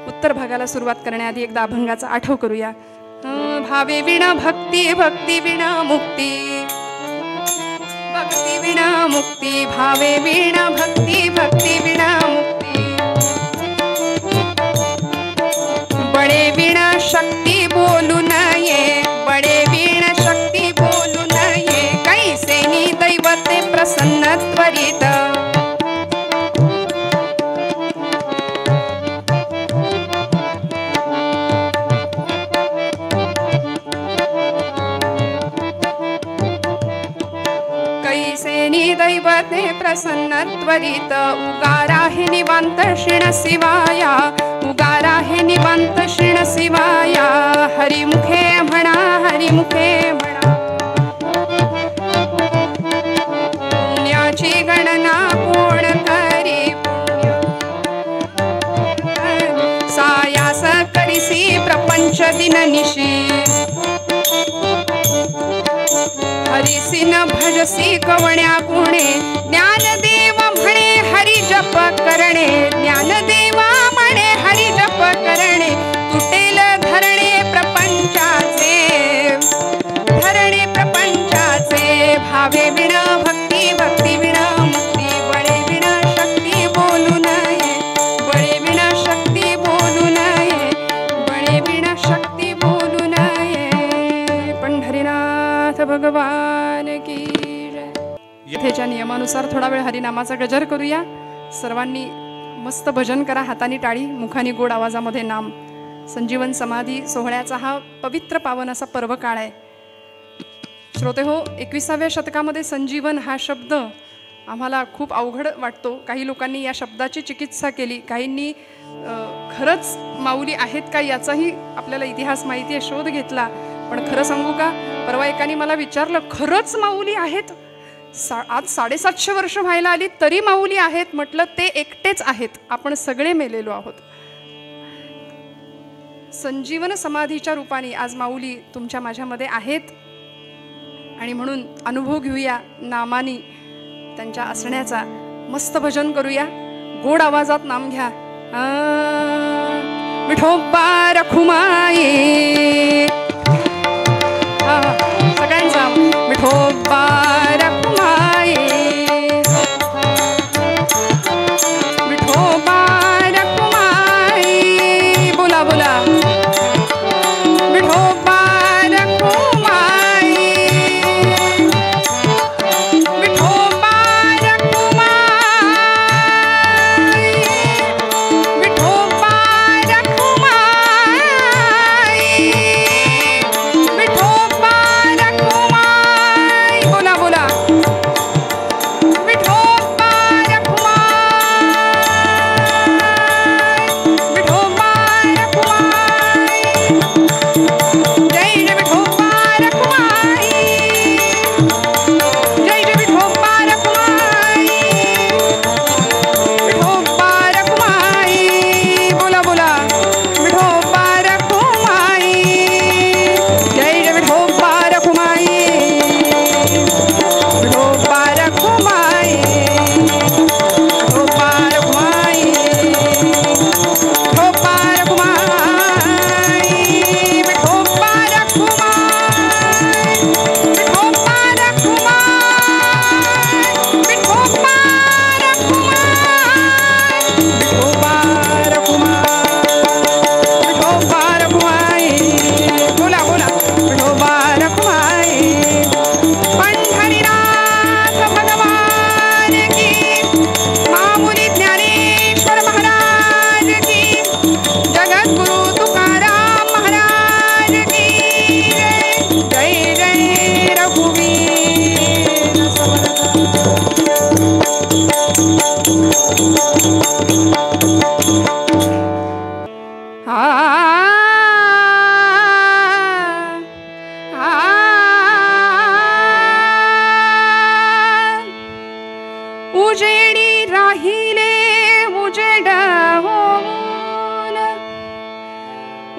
उत्तर भागाला सुरुवात करण्याआधी एकदा अभंगाचा आठव करूया. भावे विना भक्ती, भक्ती विना मुक्ती, भक्ती विना मुक्ती. भावे विना भक्ती, भक्ती विना मुक्ती. बळे विना शक्ती बोलू नये, बळे विना शक्ती बोलू नये. कैसेनी दैवते प्रसन्न त्वरित. दैवते प्रसन्न त्वरित. उगारा हे निवांत क्षीण शिवाया, उगारा हे निवांत क्षीण शिवाया. हरिमुखे म्हणा, हरिमुखे म्हणा. पुण्याची गणना कोण करी, सायास करिसी प्रपंच दिननिशी. हरिसी न भजसी कवण्या गुणे, ज्ञानदेव म्हणे हरि जप करणे. ज्ञानदेवा म्हणे हरि जप करणे. तुटेल धरणे प्रपंचाचे, धरणे प्रपंचाचे. भावे विना भक्ती, भक्ती विना मुक्ती. बळे विना शक्ती बोलू नये, बळे विना शक्ती बोलू नये, बळे विना शक्ती बोलू नये. पंढरीनाथ भगवान की जय. इथेच्या नियमानुसार थोडा वेळ हरिनामाचा गजर करूया. सर्वांनी मस्त भजन करा, हातानी टाळी, मुखानी गोड आवाजामध्ये नाम. संजीवन समाधी सोहळ्याचा हा पवित्र पावन असा पर्व काळ आहे. श्रोते हो, 21व्या शतकामध्ये संजीवन हा शब्द आम्हाला खूप अवघड वाटतो. काही लोकांनी या शब्दाची चिकित्सा केली, काहींनी खरंच माऊली आहेत का याचाही आपल्याला इतिहास माहिती आहे, शोध घेतला. पण खरं सांगू का, परवा एकाने मला विचारलं, खरंच माऊली आहेत? आज 750 वर्ष व्हायला आली तरी माऊली आहेत? म्हटलं ते एकटेच आहेत, आपण सगळे मेलेलो आहोत. संजीवन समाधीच्या रूपाने आज माऊली तुमच्या माझ्यामध्ये आहेत. आणि म्हणून अनुभव घेऊया नामानी त्यांच्या असण्याचा. मस्त भजन करूया, गोड आवाजात नाम घ्या. विठोबा रखुमाई, सगळ्यांचा विठोबा रखुमाई, विठोबा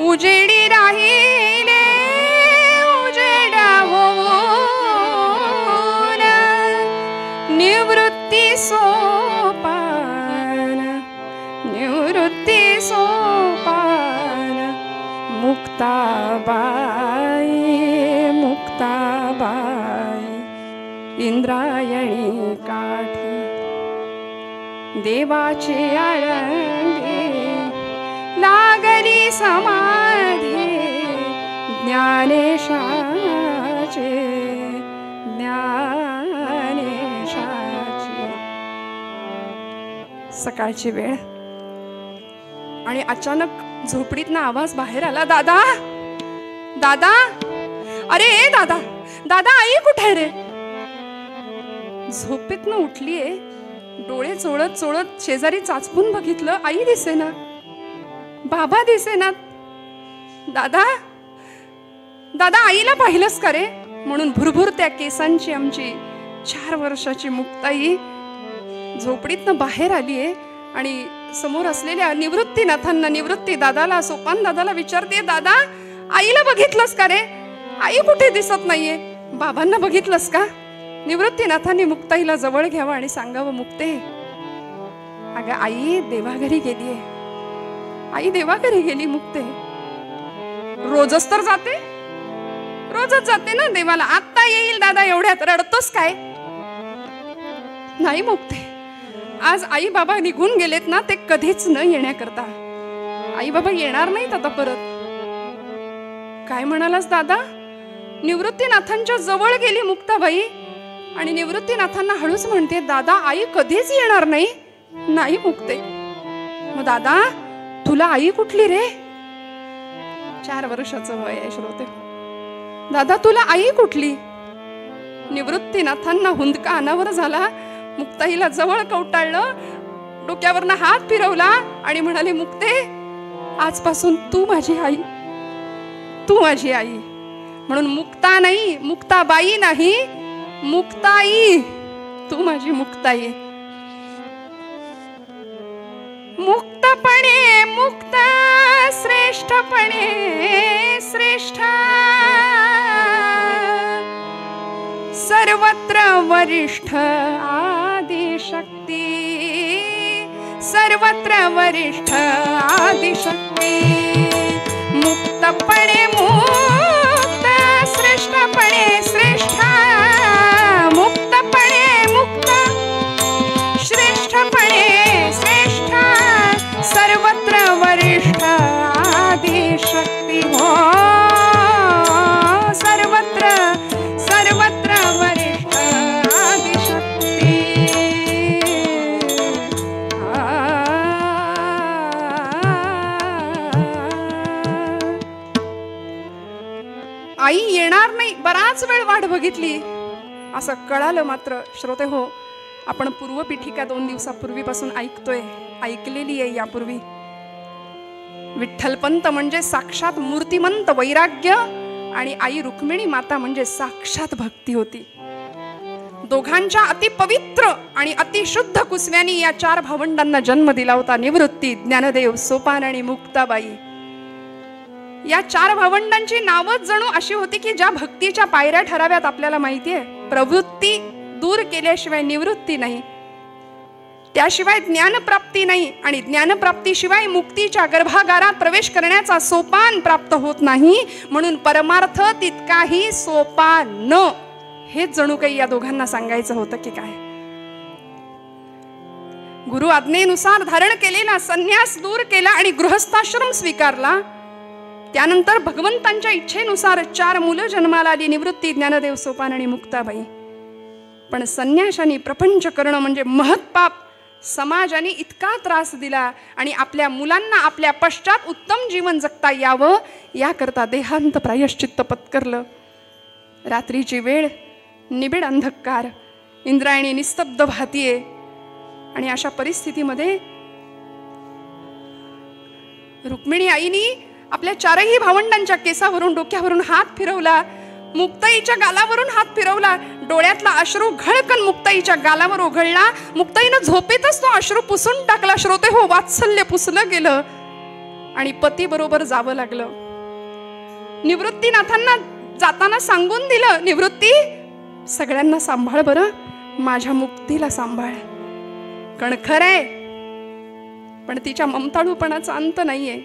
उजेडी राहिले उजेडा होऊन निवृत्ती सोपान निवृत्ती सोपान मुक्ताबाई मुक्ताबाई इंद्रायणी काठी देवाची आळंदी लागली समाधी ज्ञानेशाचे ज्ञानेशाचे. सकाळची वेळ आणि अचानक झोपडीतनं आवाज बाहेर आला, दादा दादा, अरे दादा दादा, आई कुठे रे? झोपेतनं उठलीये, डोळे चोळत चोळत शेजारी चाचपून बघितलं, आई दिसेना, बाबा दिसेना. दादा दादा, आईला पाहिलंस का रे? म्हणून भुरभुर त्या केसांची आमची 4 वर्षाची मुक्ताई झोपडीतनं बाहेर आलीये आणि समोर असलेल्या निवृत्तीनाथांना, निवृत्ती दादाला, सोपान दादाला विचारते, दादा आईला बघितलंस का रे? आई कुठे दिसत नाहीये. बाबांना बघितलंस का? निवृत्तीनाथांनी मुक्ताईला जवळ घ्यावं आणि सांगावं, मुक्ते अगं आई देवाघरी गेलीये, आई देवाघरी गेली. मुक्ते रोजच तर जाते, रोजच जाते ना देवाला. आत्ता येईल दादा, एवढ्यात रडतोस काय? नाही मुक्ते, आज आई बाबा निघून गेलेत ना, ते कधीच न येण्याकरता. आई बाबा येणार नाहीत आता परत. काय म्हणालास दादा? निवृत्तीनाथांच्या जवळ गेली मुक्ताबाई आणि निवृत्तीनाथांना हळूच म्हणते, दादा आई कधीच येणार नाही. नाही मुक्ते. मग दादा तुला आई कुठली रे? 4 वर्षाचं वय आहे श्रोते. दादा तुला आई कुठली? निवृत्तीनाथांना हुंदका अनावर झाला, मुक्ताईला जवळ कवटाळलं, डोक्यावरनं हात फिरवला आणि म्हणाले, मुक्ते आजपासून तू माझी आई, तू माझी आई. म्हणून मुक्ता नाही, मुक्ताबाई नाही, मुक्ताई, तू माझी मुक्ताई. मुक्तपणे मुक्त, श्रेष्ठपणे श्रेष्ठ, सर्वत्र वरिष्ठ आदिशक्ती, सर्वत्र वरिष्ठ आदिशक्ती. मुक्तपणे मुक्त, श्रेष्ठपणे श्रेष्ठ, मुक्तपणे मुक्त, श्रेष्ठपणे श्रेष्ठ, सर्वत्र वरिष्ठ आदिशक्ती. हो सर्वत्र सर्वत्र वरिष्ठ आदिशक्ती. आई येणार नाही, बराच वेळ वाट बघितली असं कळालं. मात्र श्रोते हो, आपण पूर्वपीठिका 2 दिवसापूर्वीपासून ऐकतोय, ऐकलेली आहे यापूर्वी. विठ्ठलपंत म्हणजे साक्षात मूर्तिमंत वैराग्य आणि आई रुक्मिणी माता म्हणजे साक्षात भक्ती होती. दोघांच्या अतिपवित्र आणि अतिशुद्ध कुसव्यांनी या 4 भावंडांना जन्म दिला होता. निवृत्ती, ज्ञानदेव, सोपान आणि मुक्ताबाई. या 4 भावंडांची नावच जणू अशी होती की ज्या भक्तीच्या पायऱ्या ठराव्यात आपल्याला माहितीये. प्रवृत्ती दूर केल्याशिवाय निवृत्ती नाही, त्याशिवाय ज्ञानप्राप्ती नाही आणि ज्ञानप्राप्तीशिवाय मुक्तीच्या गर्भागारात प्रवेश करण्याचा सोपान प्राप्त होत नाही. म्हणून परमार्थ तितकाही सोपान, हेच जणू काही या दोघांना सांगायचं होतं की काय. गुरु आज्ञेनुसार धारण केलेला संन्यास दूर केला आणि गृहस्थाश्रम स्वीकारला. त्यानंतर भगवंतांच्या इच्छेनुसार 4 मुलं जन्माला आली, निवृत्ती, ज्ञानदेव, सोपान आणि मुक्ताबाई. पण संन्याशाने प्रपंच करणं म्हणजे महत्पाप. समाजाने इतका त्रास दिला आणि आपल्या मुलांना आपल्या पश्चात उत्तम जीवन जगता यावं याकरता देहांत प्रायश्चित्त पत्करलं. रात्रीची वेळ, निबिड अंधकार, इंद्रायणी निस्तब्ध भातीये आणि अशा परिस्थितीमध्ये रुक्मिणी आईनी आपल्या 4ही भावंडांच्या केसावरून, डोक्यावरून हात फिरवला, मुक्ताईच्या गालावरून हात फिरवला. डोळ्यातला अश्रू घळकन मुक्ताईच्या गालावर ओघळला. मुक्ताईनं झोपेतच तो अश्रू पुसून टाकला. श्रोते हो, वात्सल्य पुसलं गेलं. आणि पती बरोबर जावं लागलं. निवृत्तीनाथांना जाताना सांगून दिलं, निवृत्ती सगळ्यांना सांभाळ बरं, माझ्या मुक्तीला सांभाळ. कणखर आहे पण तिच्या ममताळूपणाचा अंत नाहीये.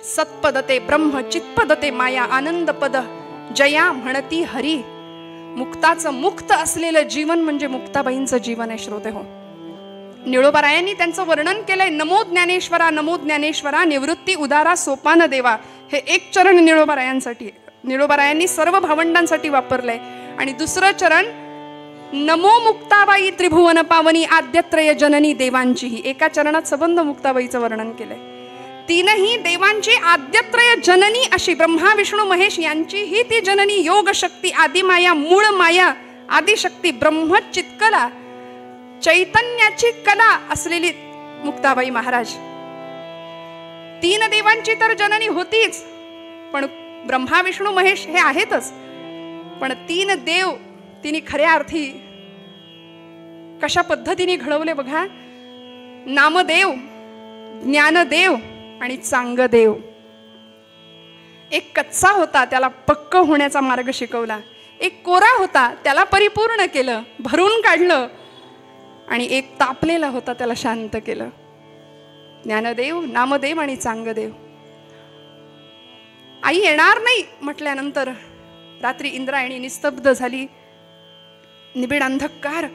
सत्पदते ब्रह्म चित्पदते माया आनंद पद जया म्हणती हरी. मुक्ताचं मुक्त असलेलं जीवन म्हणजे मुक्ताबाईंचं जीवन आहे. श्रोते हो, निळोबारायांनी त्यांचं वर्णन केलंय. नमो ज्ञानेश्वरा नमो ज्ञानेश्वरा निवृत्ती उदारा सोपान देवा. हे एक चरण निळोबारायांसाठी, निळोबारायांनी सर्व भावंडांसाठी वापरलंय. आणि दुसरं चरण नमो मुक्ताबाई त्रिभुवन पावनी आद्यत्रय जननी देवांचीही. एका चरणात सबंध मुक्ताबाईचं वर्णन केलंय. तीनही देवांची आद्यत्रय जननी अशी ब्रह्मा विष्णू महेश यांचीही ती जननी योग शक्ती आदिमाया मूळ माया आदिशक्ती ब्रह्म चित्कला चैतन्याची कला असलेली मुक्ताबाई महाराज. तीन देवांची तर जननी होतीच, पण ब्रह्मा विष्णू महेश हे आहेतच, पण तीन देव तिने खऱ्या अर्थी कशा पद्धतीने घडवले बघा. नामदेव, ज्ञानदेव आणि चांगदेव. एक कच्चा होता त्याला पक्क होण्याचा मार्ग शिकवला, एक कोरा होता त्याला परिपूर्ण केलं, भरून काढलं, आणि एक तापलेला होता त्याला शांत केलं. ज्ञानदेव, नामदेव आणि चांगदेव. आई येणार नाही म्हटल्यानंतर रात्री इंद्रायणी निस्तब्ध झाली. निबिड अंधकार.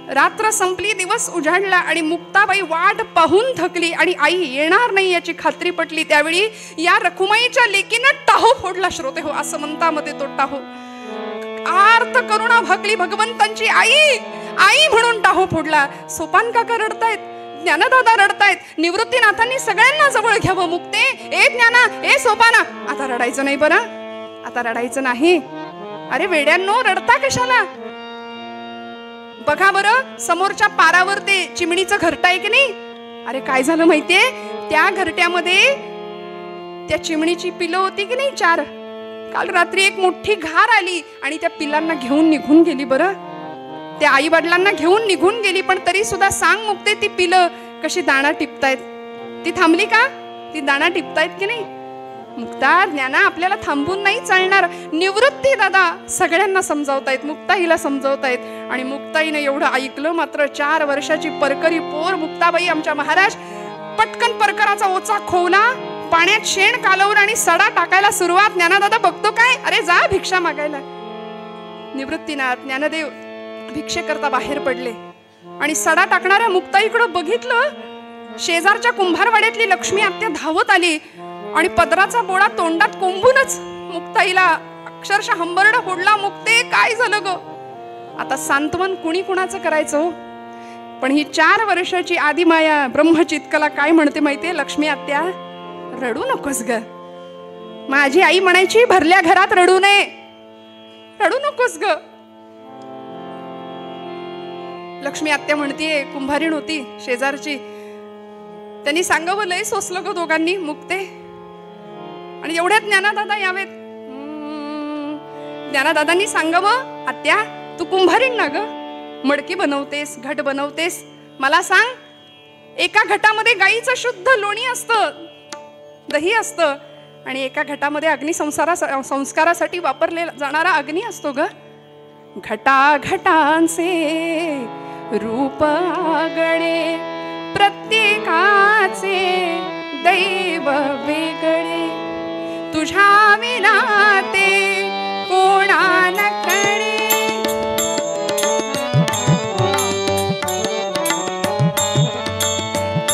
रात्र संपली, दिवस उजाडला आणि मुक्ताबाई वाट पाहून थकली आणि आई येणार नाही याची खात्री पटली. त्यावेळी या रखुमाईच्या लेकीनं टाहो फोडला. श्रोते हो, असं म्हणतामध्ये तो टाहो आर्त करुणा भकली भगवंतांची आई आई म्हणून टाहो फोडला. सोपान काका रडतायत, ज्ञानदादा रडतायत. निवृत्तीनाथांनी सगळ्यांना जवळ घ्यावं. मुक्ते, ए ज्ञाना, ए सोपाना, आता रडायचं नाही बरं, आता रडायचं नाही. अरे वेड्यांनो, रडता कशाला? बघा बरं, समोरच्या पारावर ते चिमणीचं घरटं आहे की नाही? अरे काय झालं माहितीये, त्या घरट्यामध्ये त्या चिमणीची पिलं होती की नाही 4. काल रात्री एक मोठी घार आली आणि त्या पिलांना घेऊन निघून गेली. बरं, त्या आई वडिलांना घेऊन निघून गेली, पण तरी सुद्धा सांग मुक्ते, ती पिलं कशी दाणा टिपतायत? ती थांबली का? ती दाणा टिपतायत की नाही? मुक्ता, ज्ञाना, आपल्याला थांबून नाही चालणार. निवृत्ती दादा सगळ्यांना समजावतायत, मुक्ताईला समजावतायत. आणि मुक्ताईने एवढं ऐकलं. मात्र 4 वर्षाची परकरी पोर मुक्ताबाई आमच्या महाराज पटकन परकराचा ओचा खोवला, पाण्यात शेण कालवलं आणि सडा टाकायला सुरुवात. ज्ञानादादा बघतो काय, अरे जा भिक्षा मागायला. निवृत्तीनाथ, ज्ञानदेव भिक्षे करता बाहेर पडले आणि सडा टाकणाऱ्या मुक्ताईकडे बघितलं. शेजारच्या कुंभारवाड्यातली लक्ष्मी आत्या धावत आली आणि पदराचा बोळा तोंडात कोंबूनच मुक्ताईला अक्षरशः हंबरडा फोडला. मुक्ते, काय झालं ग? आता सांत्वन कुणी कुणाचं करायचं? पण ही 4 वर्षाची आदिमाया ब्रह्मचित्कला काय म्हणते माहितीये? लक्ष्मी आत्या, रडू नकोस ग. माझी आई म्हणायची, भरल्या घरात रडू नये, रडू नकोस ग. लक्ष्मी आत्या म्हणतीये, कुंभारीण होती शेजारची, त्यांनी सांगावं, लय सोसलं ग दोघांनी. मुक्ते आणि एवढ्यात ज्ञानादादा यावेत. ज्ञानादादांनी सांगावं, आत्या तू कुंभारीण ना ग, मडकी बनवतेस, घट बनवतेस, मला सांग, एका घटामध्ये गाईचं शुद्ध लोणी असतं, दही असतं, आणि एका घटामध्ये संस्कारासाठी वापरलेला जाणारा अग्नी असतो ग. घटा घटांचे रूप आगळे, प्रत्येकाचे दैव वेगळे, तुझ्या विना ते कोणा न कळे.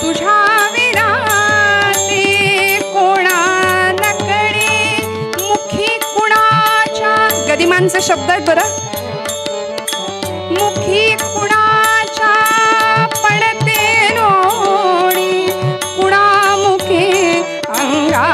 तुझ्या विना ते कोणा न कळे, मुखी कुणाच्या, गदिमांचे शब्द आहेत बरं, मुखी कुणाच्या पडते लोणी, कुणा मुखे अंगा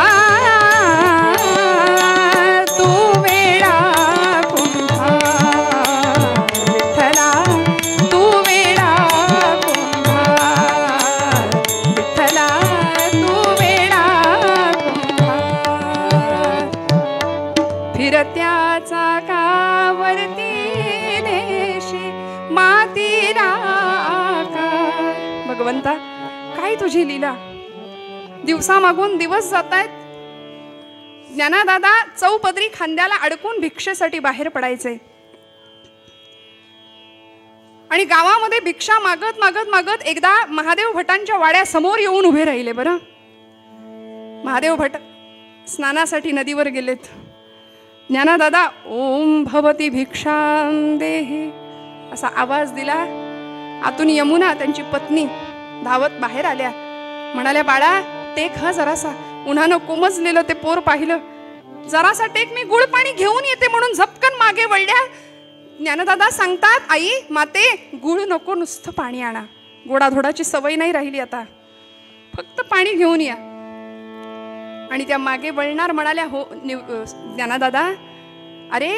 भगवंता, काय तुझी लीला. दिवसामागून दिवस जात आहेत. ज्ञानादादा चौपदरी खांद्याला अडकून भिक्षेसाठी बाहेर पडायचे आणि गावामध्ये भिक्षा मागत मागत मागत एकदा महादेव भटांच्या वाड्यासमोर येऊन उभे राहिले. बरं, महादेव भट स्नानासाठी नदीवर गेलेत. ज्ञानादादा ओम भवती भिक्षां देहि असा आवाज दिला. आतून यमुना त्यांची पत्नी धावत बाहेर आल्या. म्हणाल्या, बाळा टेक हा जरासा, उन्हानं कोमजलेलं ते पोर पाहिलं, जरासा टेक, मी गुळ पाणी घेऊन येते म्हणून झपकन मागे वळल्या. ज्ञानदादा सांगतात, आई माते गुळ नको, नुसतं पाणी आणा, गोडाधोडाची सवय नाही राहिली आता, फक्त पाणी घेऊन या. आणि त्या मागे वळणार म्हणाल्या, हो ज्ञानदादा, अरे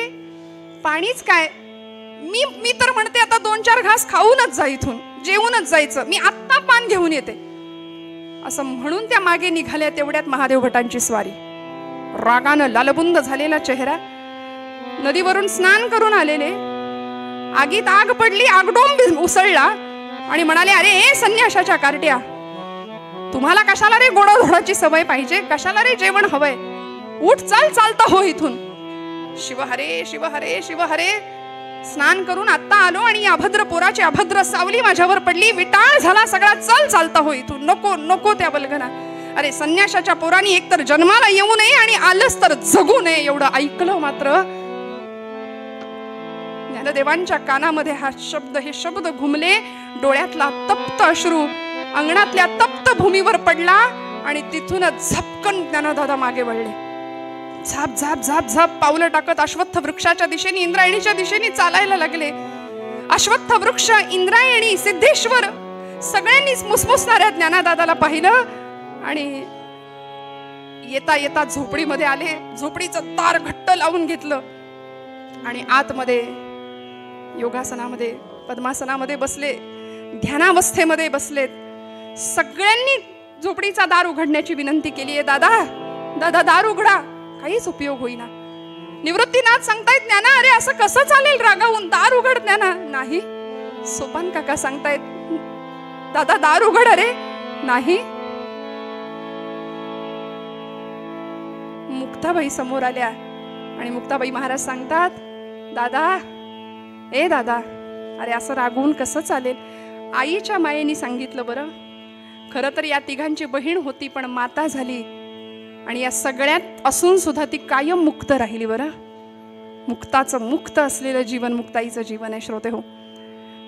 पाणीच काय, मी तर म्हणते आता 2-4 घास खाऊनच जा, इथून जेवूनच जायचं, मी आत्ता पान घेऊन येते. असं म्हणून त्या मागे निघाल्या. तेवढ्यात महादेव भटांची स्वारी. रागानं लालबुंद झालेला चेहरा, नदीवरून स्नान करून आलेले, आगीत आग पडली, आगडोंब उसळला आणि म्हणाले, अरे संन्याशाच्या कार्ट्या, तुम्हाला कशाला रे गोडाधोडाची सवय पाहिजे, कशाला रे जेवण हवंय, उठ चाल, चालता हो इथून. शिव हरे शिव हरे शिव हरे. स्नान करून आत्ता आलो आणि या अभद्र पोराची अभद्र सावली माझ्यावर पडली, विटाळ झाला सगळा, चल चालता हो इथून, नको नको त्या बलगना. अरे संन्याशाच्या पोरांनी एकतर जन्माला येऊ नये आणि आलंच तर जगू नये, एवढं ऐकलं मात्र ज्ञानदेवांच्या कानामध्ये हे शब्द घुमले. डोळ्यातला तप्त अश्रू अंगणातल्या तप्त भूमीवर पडला आणि तिथूनच झपकन ज्ञानदादा मागे वळले. झाप झाप झाप झाप पावलं टाकत अश्वत्थ वृक्षाच्या दिशेने, इंद्रायणीच्या दिशेने चालायला लागले. अश्वत्थ वृक्ष, इंद्रायणी, सिद्धेश्वर सगळ्यांनीच मुसमुसणाऱ्या ज्ञानदादाला पाहिलं आणि येता येता झोपडीमध्ये आले. झोपडीचं दार घट्ट लावून घेतलं आणि आतमध्ये योगासनामध्ये, पद्मासनामध्ये बसले, ध्यानावस्थेमध्ये बसलेत. सगळ्यांनी झोपडीचा दार उघडण्याची विनंती केली आहे. दादा दादा दार उघडा, काहीच उपयोग होईना. निवृत्तीनाथ सांगतायत, ज्ञाना अरे असं कसं चालेल रागावून, दार उघड ज्ञाना. नाही. सोपान काका सांगतायत, दादा दार उघड, अरे नाही. मुक्ताबाई समोर आल्या आणि मुक्ताबाई महाराज सांगतात, दादा ए दादा, अरे असं रागवून कसं चालेल. आईच्या मायेने सांगितलं. बरं, खरं तर या तिघांची बहीण होती पण माता झाली आणि या सगळ्यात असून सुद्धा ती कायम मुक्त राहिली. बरं, मुक्ताचं मुक्त असलेलं जीवन मुक्ताईचं जीवन आहे श्रोते हो.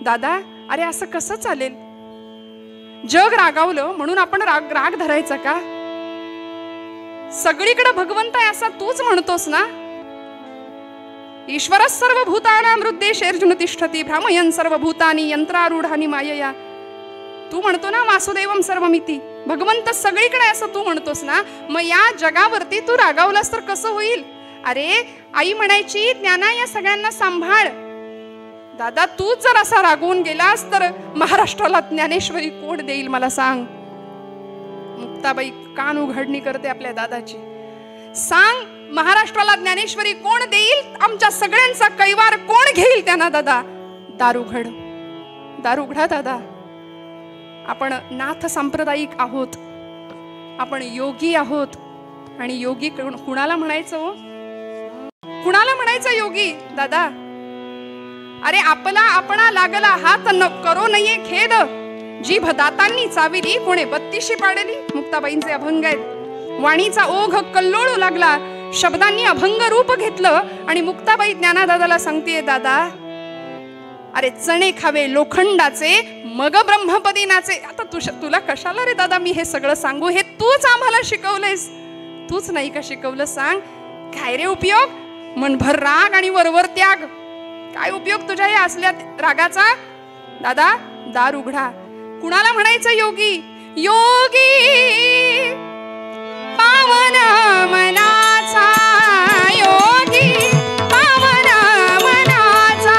दादा अरे असं कसं चालेल, जग रागावलं म्हणून आपण राग धरायचा का. सगळीकडे भगवंत आहे असा तूच म्हणतोस ना. ईश्वर सर्वभूतानां हृद्देशेर्जुन तिष्ठति भ्रामयन् सर्वभूतानि यंत्रारूढानि मायया. तू म्हणतो ना वासुदेवम सर्वमिती, भगवंत सगळीकडे असं तू म्हणतोस ना. मग या जगावरती तू रागावलास तर कसं होईल. अरे आई म्हणायची, ज्ञाना या सगळ्यांना सांभाळ. दादा तूच जर असा रागवून गेलास तर महाराष्ट्राला ज्ञानेश्वरी कोण देईल मला सांग. मुक्ताबाई कान उघडणी करते आपल्या दादाची. सांग महाराष्ट्राला ज्ञानेश्वरी कोण देईल, आमच्या सगळ्यांचा कैवार कोण घेईल त्यांना. दादा दार उघड, दार उघडा दादा. आपण नाथ सांप्रदायिक आहोत, आपण योगी आहोत. आणि योगी कुणाला म्हणायचं, कुणाला म्हणायचं योगी. दादा अरे आपला आपणा लागला हात न करो नये खेद, जीभ दातांनी चाविली कोणे बत्तीशी पाडली. मुक्ताबाईंचे अभंग आहेत. वाणीचा ओघ कल्लोळू लागला, शब्दांनी अभंग रूप घेतलं आणि मुक्ताबाई ज्ञानादादाला सांगतेय, दादा अरे चणे खावे लोखंडाचे मग ब्रह्मपदी नाचे. आता तुला कशाला रे दादा मी हे सगळं सांगू, हे तूच आम्हाला शिकवलंयस, तूच नाही का शिकवलं. सांग काय रे उपयोग, मनभर राग आणि वरवर त्याग, काय उपयोग तुझ्या या असल्या रागाचा. दादा दार उघडा. कुणाला म्हणायचं योगी. योगी पावन मनाचा, योगी पावन मनाचा,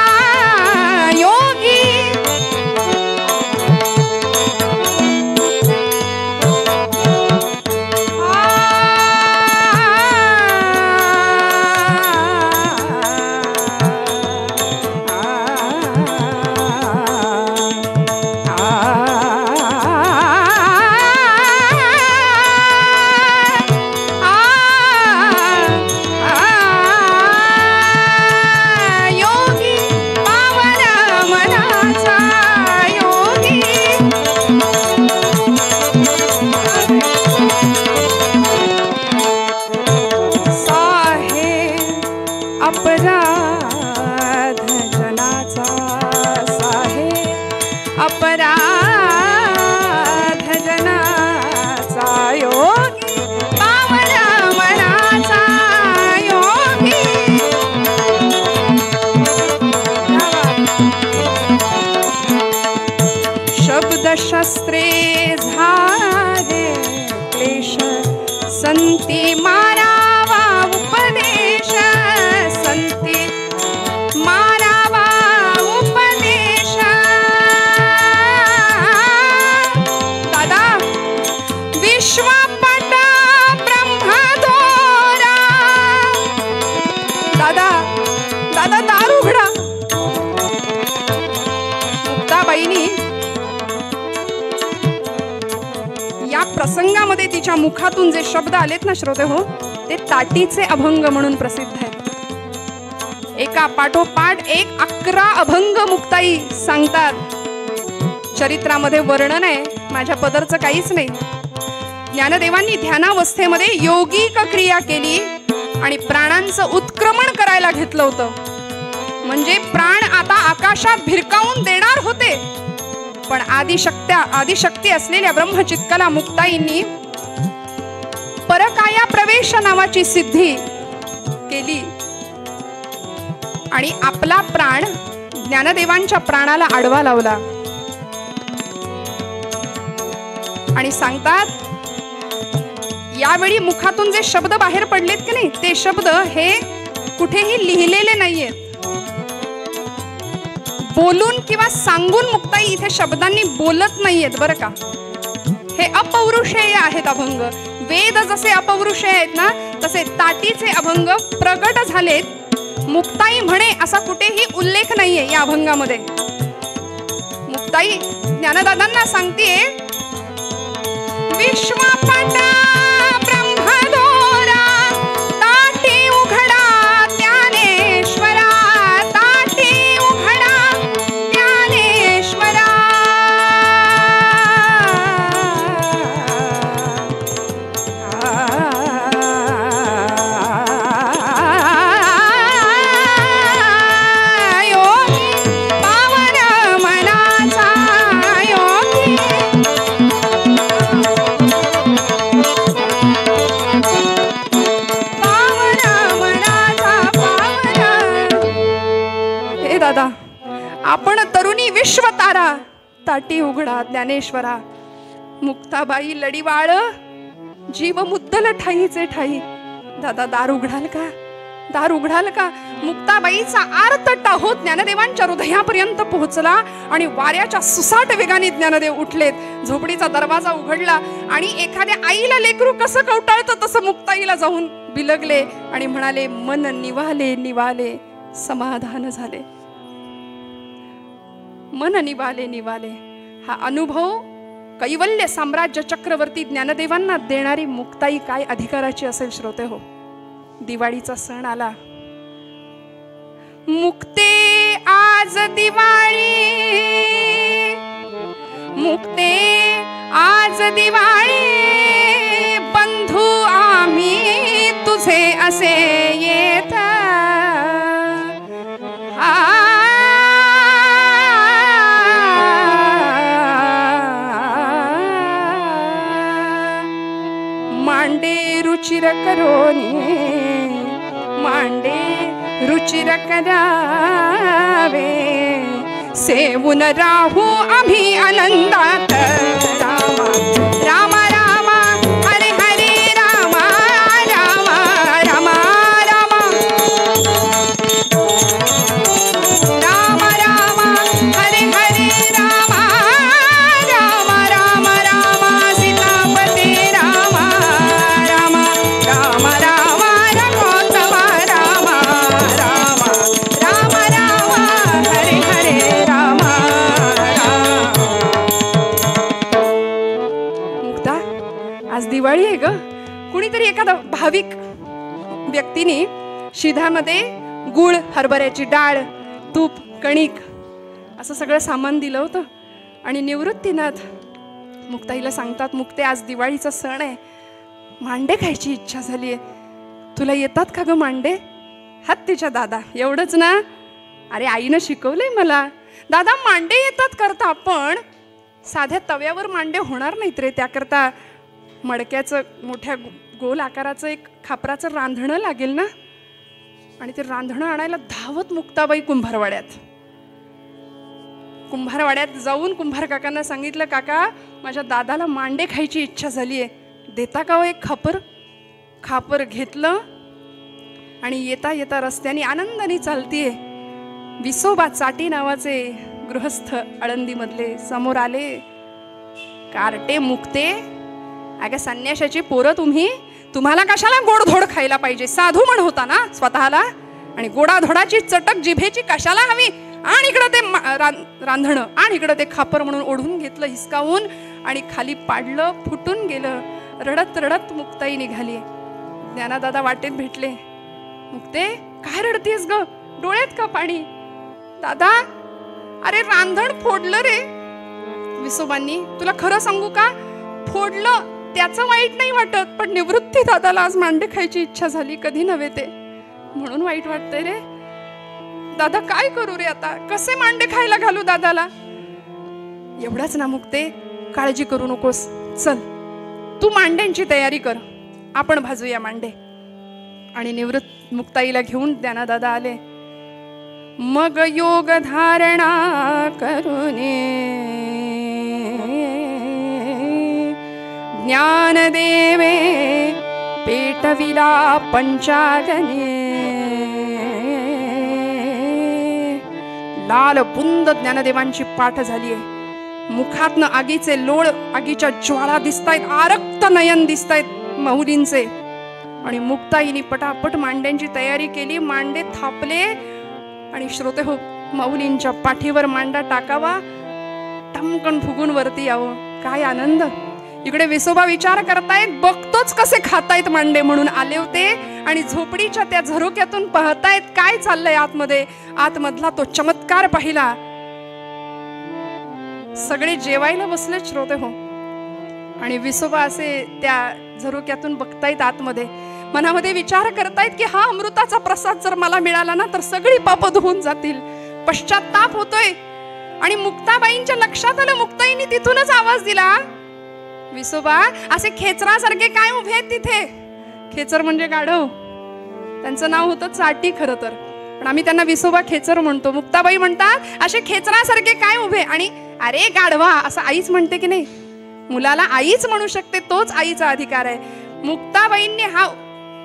योगी संती मारावा उपदेश, संती मारावा उपदेश. दादा विश्वपट ब्रह्मदोरा, दादा दादा दार उघडा. मुक्ताबाईंनी या प्रसंगामध्ये तिच्या मुखातून जे शब्द आलेत ना श्रोते हो, ते ताटीचे अभंग म्हणून प्रसिद्ध आहेत. एका पाठोपाठ एक 11 अभंग मुक्ताई सांगतात. चरित्रामध्ये वर्णन आहे, माझ्या पदरचं काहीच नाही. ज्ञानदेवांनी ध्यानावस्थेमध्ये योगिक क्रिया केली आणि प्राणांचं उत्क्रमण करायला घेतलं होतं. म्हणजे प्राण आता आकाशात भिरकावून देणार होते, पण आदिशक्ती असलेल्या ब्रह्मचित्कला मुक्ताईंनी परकाया प्रवेश नावाची सिद्धी केली आणि आपला प्राण ज्ञानदेवांच्या प्राणाला आडवा लावला. आणि सांगतात यावेळी मुखातून जे शब्द बाहेर पडलेत की नाही, ते शब्द हे कुठेही लिहिलेले नाहीयेत. बोलून किंवा सांगून मुक्ताई इथे शब्दांनी बोलत नाहीयेत बरं का. हे अपौरुषेय आहेत अभंग. वेद जसे अपौरुषेय आहेत ना, तसे ताटीचे अभंग प्रगट झालेत. मुक्ताई म्हणे असा कुठेही उल्लेख नाहीये या अभंगामध्ये. मुक्ताई ज्ञानदादांना सांगते, विश्वपट ब्रह्मदोरा, ताटी उघडा ज्ञानेश्वरा, ताटी उघडा ज्ञानेश्वरा. दादा आपण तरुणी विश्वतारा, ताटी उघडा ज्ञानेश्वरा. मुक्ताबाई लढीवाळ, जीव मुद्दल ठाईचे ठाई. दादा दार उघडाल का, दार उघडाल का. मुक्ताबाईचा आर्त टाहो ज्ञानदेवांच्या हृदयापर्यंत पोहोचला आणि वाऱ्याच्या सुसाट वेगाने ज्ञानदेव उठलेत. झोपडीचा दरवाजा उघडला आणि एखाद्या आईला लेकरू कसं कवटाळतं तसं मुक्ताईला जाऊन बिलगले आणि म्हणाले, मन निवाले निवाले समाधान झाले. मन निवाले निवाले. हा अनुभव कैवल्य साम्राज्य चक्रवर्ती ज्ञानदेवांना देणारी मुक्ताई काय अधिकाराची असेल श्रोते हो. दिवाळीचा सण आला. मुक्ते आज दिवाळी, मुक्ते आज दिवाळी, बंधू आम्ही तुझे असे येत. मांडे रुचिर करोनी, मांडे रुचिर करावे, सेवून राहू आम्ही आनंदात. रामा रामा रामा हरे हरे रामा रामा रामा रामा रामा रामा हरे हरे रामा रामा रामा रामा सीतापते रामा रामा रामा रामा रघोत्तमा रामा रामा रामा रामा हरे हरे रामा रामा. मुक्ता आज दिवाळी आहे ग. कुणीतरी एखादा भाविक व्यक्तीने शिधामध्ये गुळ, हरभऱ्याची डाळ, तूप, कणिक असं सगळं सामान दिलं होतं. आणि निवृत्तीनाथ मुक्ताईला सांगतात, मुक्ते आज दिवाळीचा सण आहे, मांडे खायची इच्छा झाली आहे, तुला येतात का ग मांडे. हात तिच्या दादा एवढंच ना. अरे आईनं शिकवलंय मला. दादा मांडे येतात करता, पण साध्या तव्यावर मांडे होणार नाहीत रे. त्याकरता मडक्याचं मोठ्या गोल आकाराचं एक खापराचं रांधणं लागेल ना. आणि ते रांधणं आणायला धावत मुक्ताबाई कुंभारवाड्यात जाऊन कुंभार काकांना सांगितलं, काका माझ्या दादाला मांडे खायची इच्छा झाली आहे, देता का हो एक खापर. खापर घेतलं आणि येता येता रस्त्याने आनंदाने चालतीये. विसोबा चाटी नावाचे गृहस्थ आळंदीमधले समोर आले. कार्टे मुक्ते, अगं संन्याशाची पोरं तुम्हाला कशाला गोडधोड खायला पाहिजे? साधू म्हण होता ना स्वतःला, आणि गोडाधोडाची चटक जिभेची कशाला हवी? आणि इकडं ते रांधणं आणि इकडं ते खापर म्हणून ओढून घेतलं हिसकावून आणि खाली पाडलं, फुटून गेलं. रडत रडत मुक्ताई निघाली. ज्ञानादादा वाटेत भेटले. मुक्ते, काय रडतीस ग? डोळ्यात का पाणी? दादा, अरे रांधण फोडलं रे विसोबांनी. तुला खरं सांगू का? फोडलं, त्याचं वाईट नाही वाटत, पण निवृत्ती दादाला आज मांडे खायची इच्छा झाली, कधी नव्हे ते, म्हणून वाईट वाटतंय रे. दादा काय करू रे आता? कसे मांडे खायला घालू दादाला? एवढंच ना मुक्ते, काळजी करू नकोस. चल तू मांड्यांची तयारी कर, आपण भाजूया मांडे. आणि निवृत्त मुक्ताईला घेऊन ज्ञानदादा आले. मग योग धारणा करूने ज्ञानदेवे पेटविला पंचागने. लाल बुंद ज्ञानदेवांची पाठ झालीये. मुखातनं आगीचे लोळ, आगीच्या ज्वाळा दिसतायत, आरक्त नयन दिसतायत माऊलींचे. आणि मुक्ताईनी पटापट मांड्यांची तयारी केली. मांडे थापले आणि श्रोते हो, माऊलींच्या पाठीवर मांडा टाकावा, टमकन फुगून वरती यावं. काय आनंद! इकडे विसोबा विचार करतायत, बघतोच कसे खातायत मांडे म्हणून आले होते. आणि झोपडीच्या त्या झरोक्यातून पाहतायत काय चाललंय आतमध्ये. आतमधला तो चमत्कार पाहिला. सगळे जेवायला बसले श्रोते हो, आणि विसोबा असे त्या झरोक्यातून बघतायत आतमध्ये. मनामध्ये विचार करतायत की हा अमृताचा प्रसाद जर मला मिळाला ना तर सगळी पाप धुवून जातील. पश्चाताप होतोय. आणि मुक्ताबाईंच्या लक्षात आलं, मुक्ताईंनी तिथूनच आवाज दिला, विसोबा असे खेचरासारखे काय उभे आहेत तिथे? खेचर म्हणजे गाढव, त्यांचं नाव होतं चाटी खरं तर, पण आम्ही त्यांना विसोबा खेचर म्हणतो. मुक्ताबाई म्हणतात असे खेचरासारखे काय उभे? आणि अरे गाढवा असं आईच म्हणते की नाही? मुलाला आईच म्हणू शकते, तोच आईचा अधिकार आहे. मुक्ताबाईंनी हा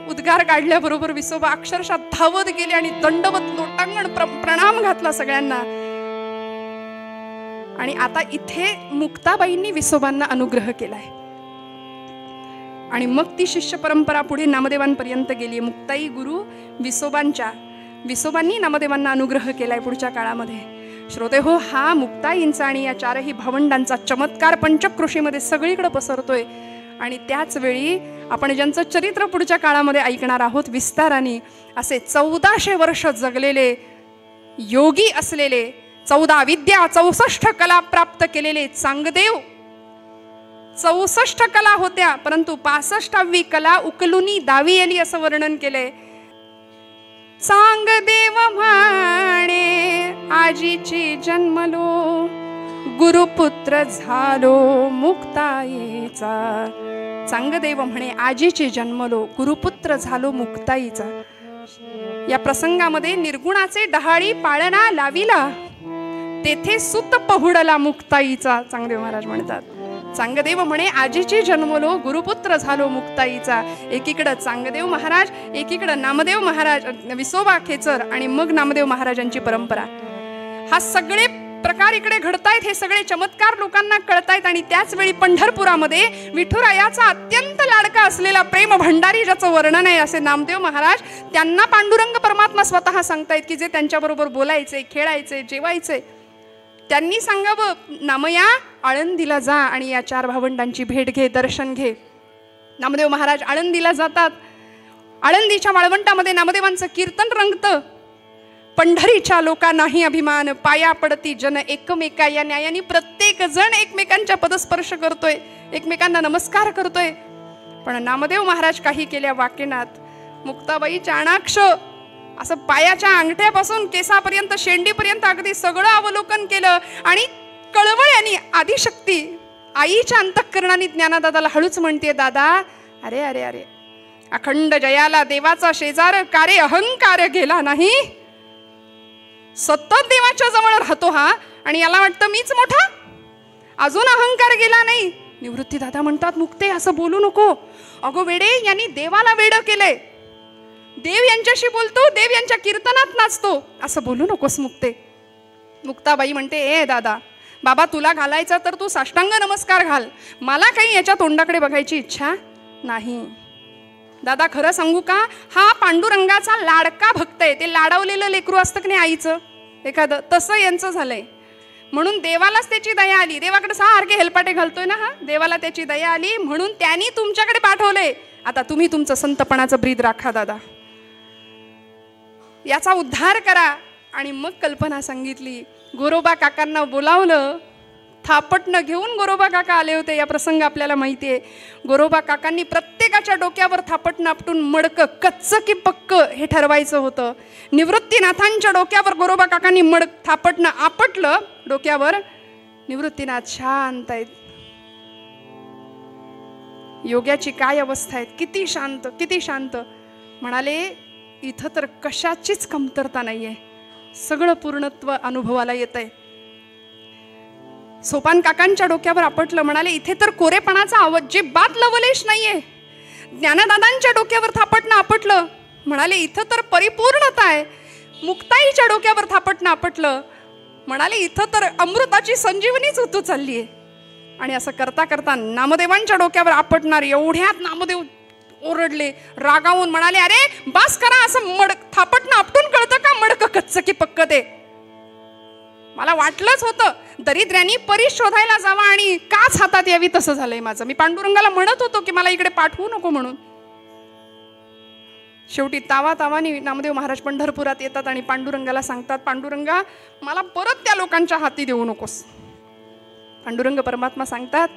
उद्गार काढल्याबरोबर विसोबा अक्षरशः धावत गेले आणि दंडवत लोटांगण प्रणाम घातला सगळ्यांना. आणि आता इथे मुक्ताबाईंनी विसोबांना अनुग्रह केलाय. आणि मग ती शिष्य परंपरा पुढे नामदेवांपर्यंत गेली. मुक्ताई गुरु विसोबांनी नामदेवांना अनुग्रह केलाय पुढच्या काळामध्ये. श्रोते हो, हा मुक्ताईंचा आणि या चारही भावंडांचा चमत्कार पंचक्रोशीमध्ये सगळीकडे पसरतोय. आणि त्याच वेळी आपण ज्यांचं चरित्र पुढच्या काळामध्ये ऐकणार आहोत विस्ताराने, असे 1400 वर्ष जगलेले योगी असलेले, 14 विद्या 64 कला प्राप्त केलेले चांगदेव. 64 कला होत्या, परंतु 65वी कला उकलुनी दावी आली असं वर्णन केलंय. चांगदेव म्हणे आजीची जन्मलो, गुरुपुत्र झालो मुक्ताईचा. चांगदेव म्हणे आजीची जन्मलो, गुरुपुत्र झालो मुक्ताईचा. या प्रसंगामध्ये निर्गुणाचे डहाळी पाळणा लाविला, तेथे सुत पहुडला मुक्ताईचा. चांगदेव महाराज म्हणतात, चांगदेव म्हणे आजीची जन्मलो, गुरुपुत्र झालो मुक्ताईचा. एकीकडं चांगदेव महाराज, एकीकडं नामदेव महाराज, विसोबा खेचर, आणि मग नामदेव महाराजांची परंपरा. हा सगळे प्रकार इकडे घडतायत, हे सगळे चमत्कार लोकांना कळतायत. आणि त्याच वेळी पंढरपुरामध्ये विठुरायाचा अत्यंत लाडका असलेला प्रेम भंडारी ज्याचं वर्णन आहे असे नामदेव महाराज, त्यांना पांडुरंग परमात्मा स्वतः सांगतायत की जे त्यांच्याबरोबर बोलायचे, खेळायचे, जेवायचे, त्यांनी सांगावं नामया आळंदीला जा आणि या चार भावंडांची भेट घे, दर्शन घे. नामदेव महाराज आळंदीला जातात. आळंदीच्या वाळवंटामध्ये नामदेवांचं कीर्तन रंगतं. पंढरीच्या लोकांनाही अभिमान, पाया पडती जन एकमेका. या न्यायाने प्रत्येक जण एकमेकांच्या पदस्पर्श करतोय, एकमेकांना नमस्कार करतोय. पण नामदेव महाराज काही केल्या वाकेनात. मुक्ताबाई चाणाक्ष असं पायाच्या अंगठ्यापासून केसापर्यंत, शेंडीपर्यंत अगदी सगळं अवलोकन केलं. आणि कळवळ्याने आदिशक्ती आईच्या अंतःकरणाने ज्ञानदादाला हळूच म्हणते, दादा अरे अरे अरे, अखंड जयाला देवाचा शेजार, कारे अहंकार गेला नाही. सतत देवाच्या जवळ राहतो हा, आणि याला वाटतं मीच मोठा, अजून अहंकार गेला नाही. निवृत्ती दादा म्हणतात, मुक्ते असं बोलू नको, अगो वेडे, यांनी देवाला वेडं केलंय, देव यांच्याशी बोलतो, देव यांच्या कीर्तनात नाचतो, असं बोलू नकोस मुक्ते. मुक्ताबाई म्हणते, ए दादा, बाबा तुला घालायचा तर तू साष्टांग नमस्कार घाल, मला काही याच्या तोंडाकडे बघायची इच्छा नाही. दादा खरं सांगू का, हा पांडुरंगाचा लाडका भक्त आहे. ते लाडवलेलं लेकरू असतं की नाही आईचं एखादं, तसं यांचं झालंय. म्हणून देवालाच त्याची दया आली. देवाकडे सारखे हेलपाटे घालतोय ना हा, देवाला त्याची दया आली म्हणून त्यांनी तुमच्याकडे पाठवलंय. आता तुम्ही तुमचं संतपणाचं ब्रीद राखा दादा, याचा उद्धार करा. आणि मग कल्पना सांगितली. गोरोबा काकांना बोलावलं, थापटणं घेऊन गोरोबा काका आले होते. या प्रसंग आपल्याला माहिती आहे. गोरोबा काकांनी प्रत्येकाच्या डोक्यावर थापटणं आपटून मडकं कच्चं की पक्क हे ठरवायचं होतं. निवृत्तीनाथांच्या डोक्यावर गोरोबा काकांनी थापटणं आपटलं डोक्यावर. निवृत्तीनाथ शांत आहेत. योग्याची काय अवस्था आहे, किती शांत, किती शांत. म्हणाले इथं तर कशाचीच कमतरता नाहीये, सगळं पूर्णत्व अनुभवाला येत आहे. सोपान काकांच्या डोक्यावर आपटलं. म्हणाले इथे तर कोरेपणाचा अजिबात लवलेश नाहीये. ज्ञानदादांच्या डोक्यावर थापटणं आपटलं. म्हणाले इथं तर परिपूर्णता आहे. मुक्ताईच्या डोक्यावर थापटणं आपटलं. म्हणाले इथं तर अमृताची संजीवनीच उतू चालली आहे. आणि असं करता करता नामदेवांच्या डोक्यावर आपटणार एवढ्यात नामदेव ओरडले, रागावून म्हणाले, अरे बास करा, असं थापटणं आपटून कळतं का मडकं कच्चं की पक्क ते. मला वाटलंच होतं दरिद्र्यांनी परी शोधायला जावा आणि काच हातात यावी, तसं झालंय माझं. मी पांडुरंगाला म्हणत होतो की मला इकडे पाठवू नको म्हणून. शेवटी तावातावानी नामदेव महाराज पंढरपुरात येतात आणि पांडुरंगाला सांगतात, पांडुरंगा मला परत त्या लोकांच्या हाती देऊ नकोस. पांडुरंग परमात्मा सांगतात,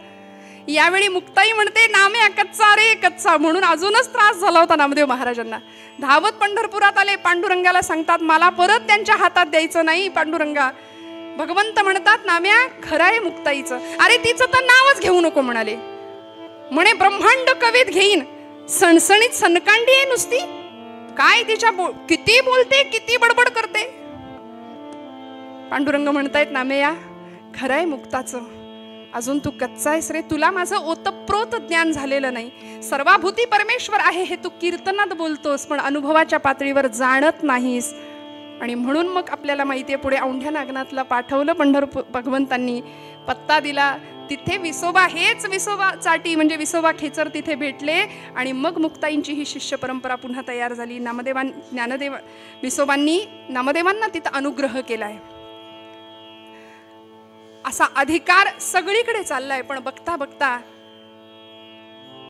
यावेळी मुक्ताई म्हणते, नाम्या कच्चा रे कच्चा, म्हणून अजूनच त्रास झाला होता नामदेव महाराजांना. धावत पंढरपुरात आले, पांडुरंगाला सांगतात, मला परत त्यांच्या हातात द्यायचं नाही पांडुरंगा. भगवंत म्हणतात, नाम्या खरं आहे मुक्ताईचं, अरे तिचं तर नावच घेऊ नको म्हणाले. म्हणे ब्रह्मांड कवीत घेईन, सणसणीत सनकांडी आहे नुसती, काय तिच्या किती बोलते, किती बडबड करते. पांडुरंग म्हणतायत, नाम्या खरं आहे मुक्ताचं, अजून तू कच्चा आहेस रे, तुला माझं ओतप्रोत ज्ञान झालेलं नाही. सर्वाभूती परमेश्वर आहे हे तू कीर्तनात बोलतोस, पण अनुभवाच्या पातळीवर जाणत नाहीस. आणि म्हणून मग आपल्याला माहिती आहे, पुढे औंढ्या नागनाथला पाठवलं पंढरपूर भगवंतांनी, पत्ता दिला. तिथे विसोबा, हेच विसोबा चाटी म्हणजे विसोबा खेचर तिथे भेटले. आणि मग मुक्ताईंची ही शिष्य परंपरा पुन्हा तयार झाली. ज्ञानदेव विसोबांनी नामदेवांना तिथं अनुग्रह केलाय. असा अधिकार सगळीकडे चाललाय. पण बघता बघता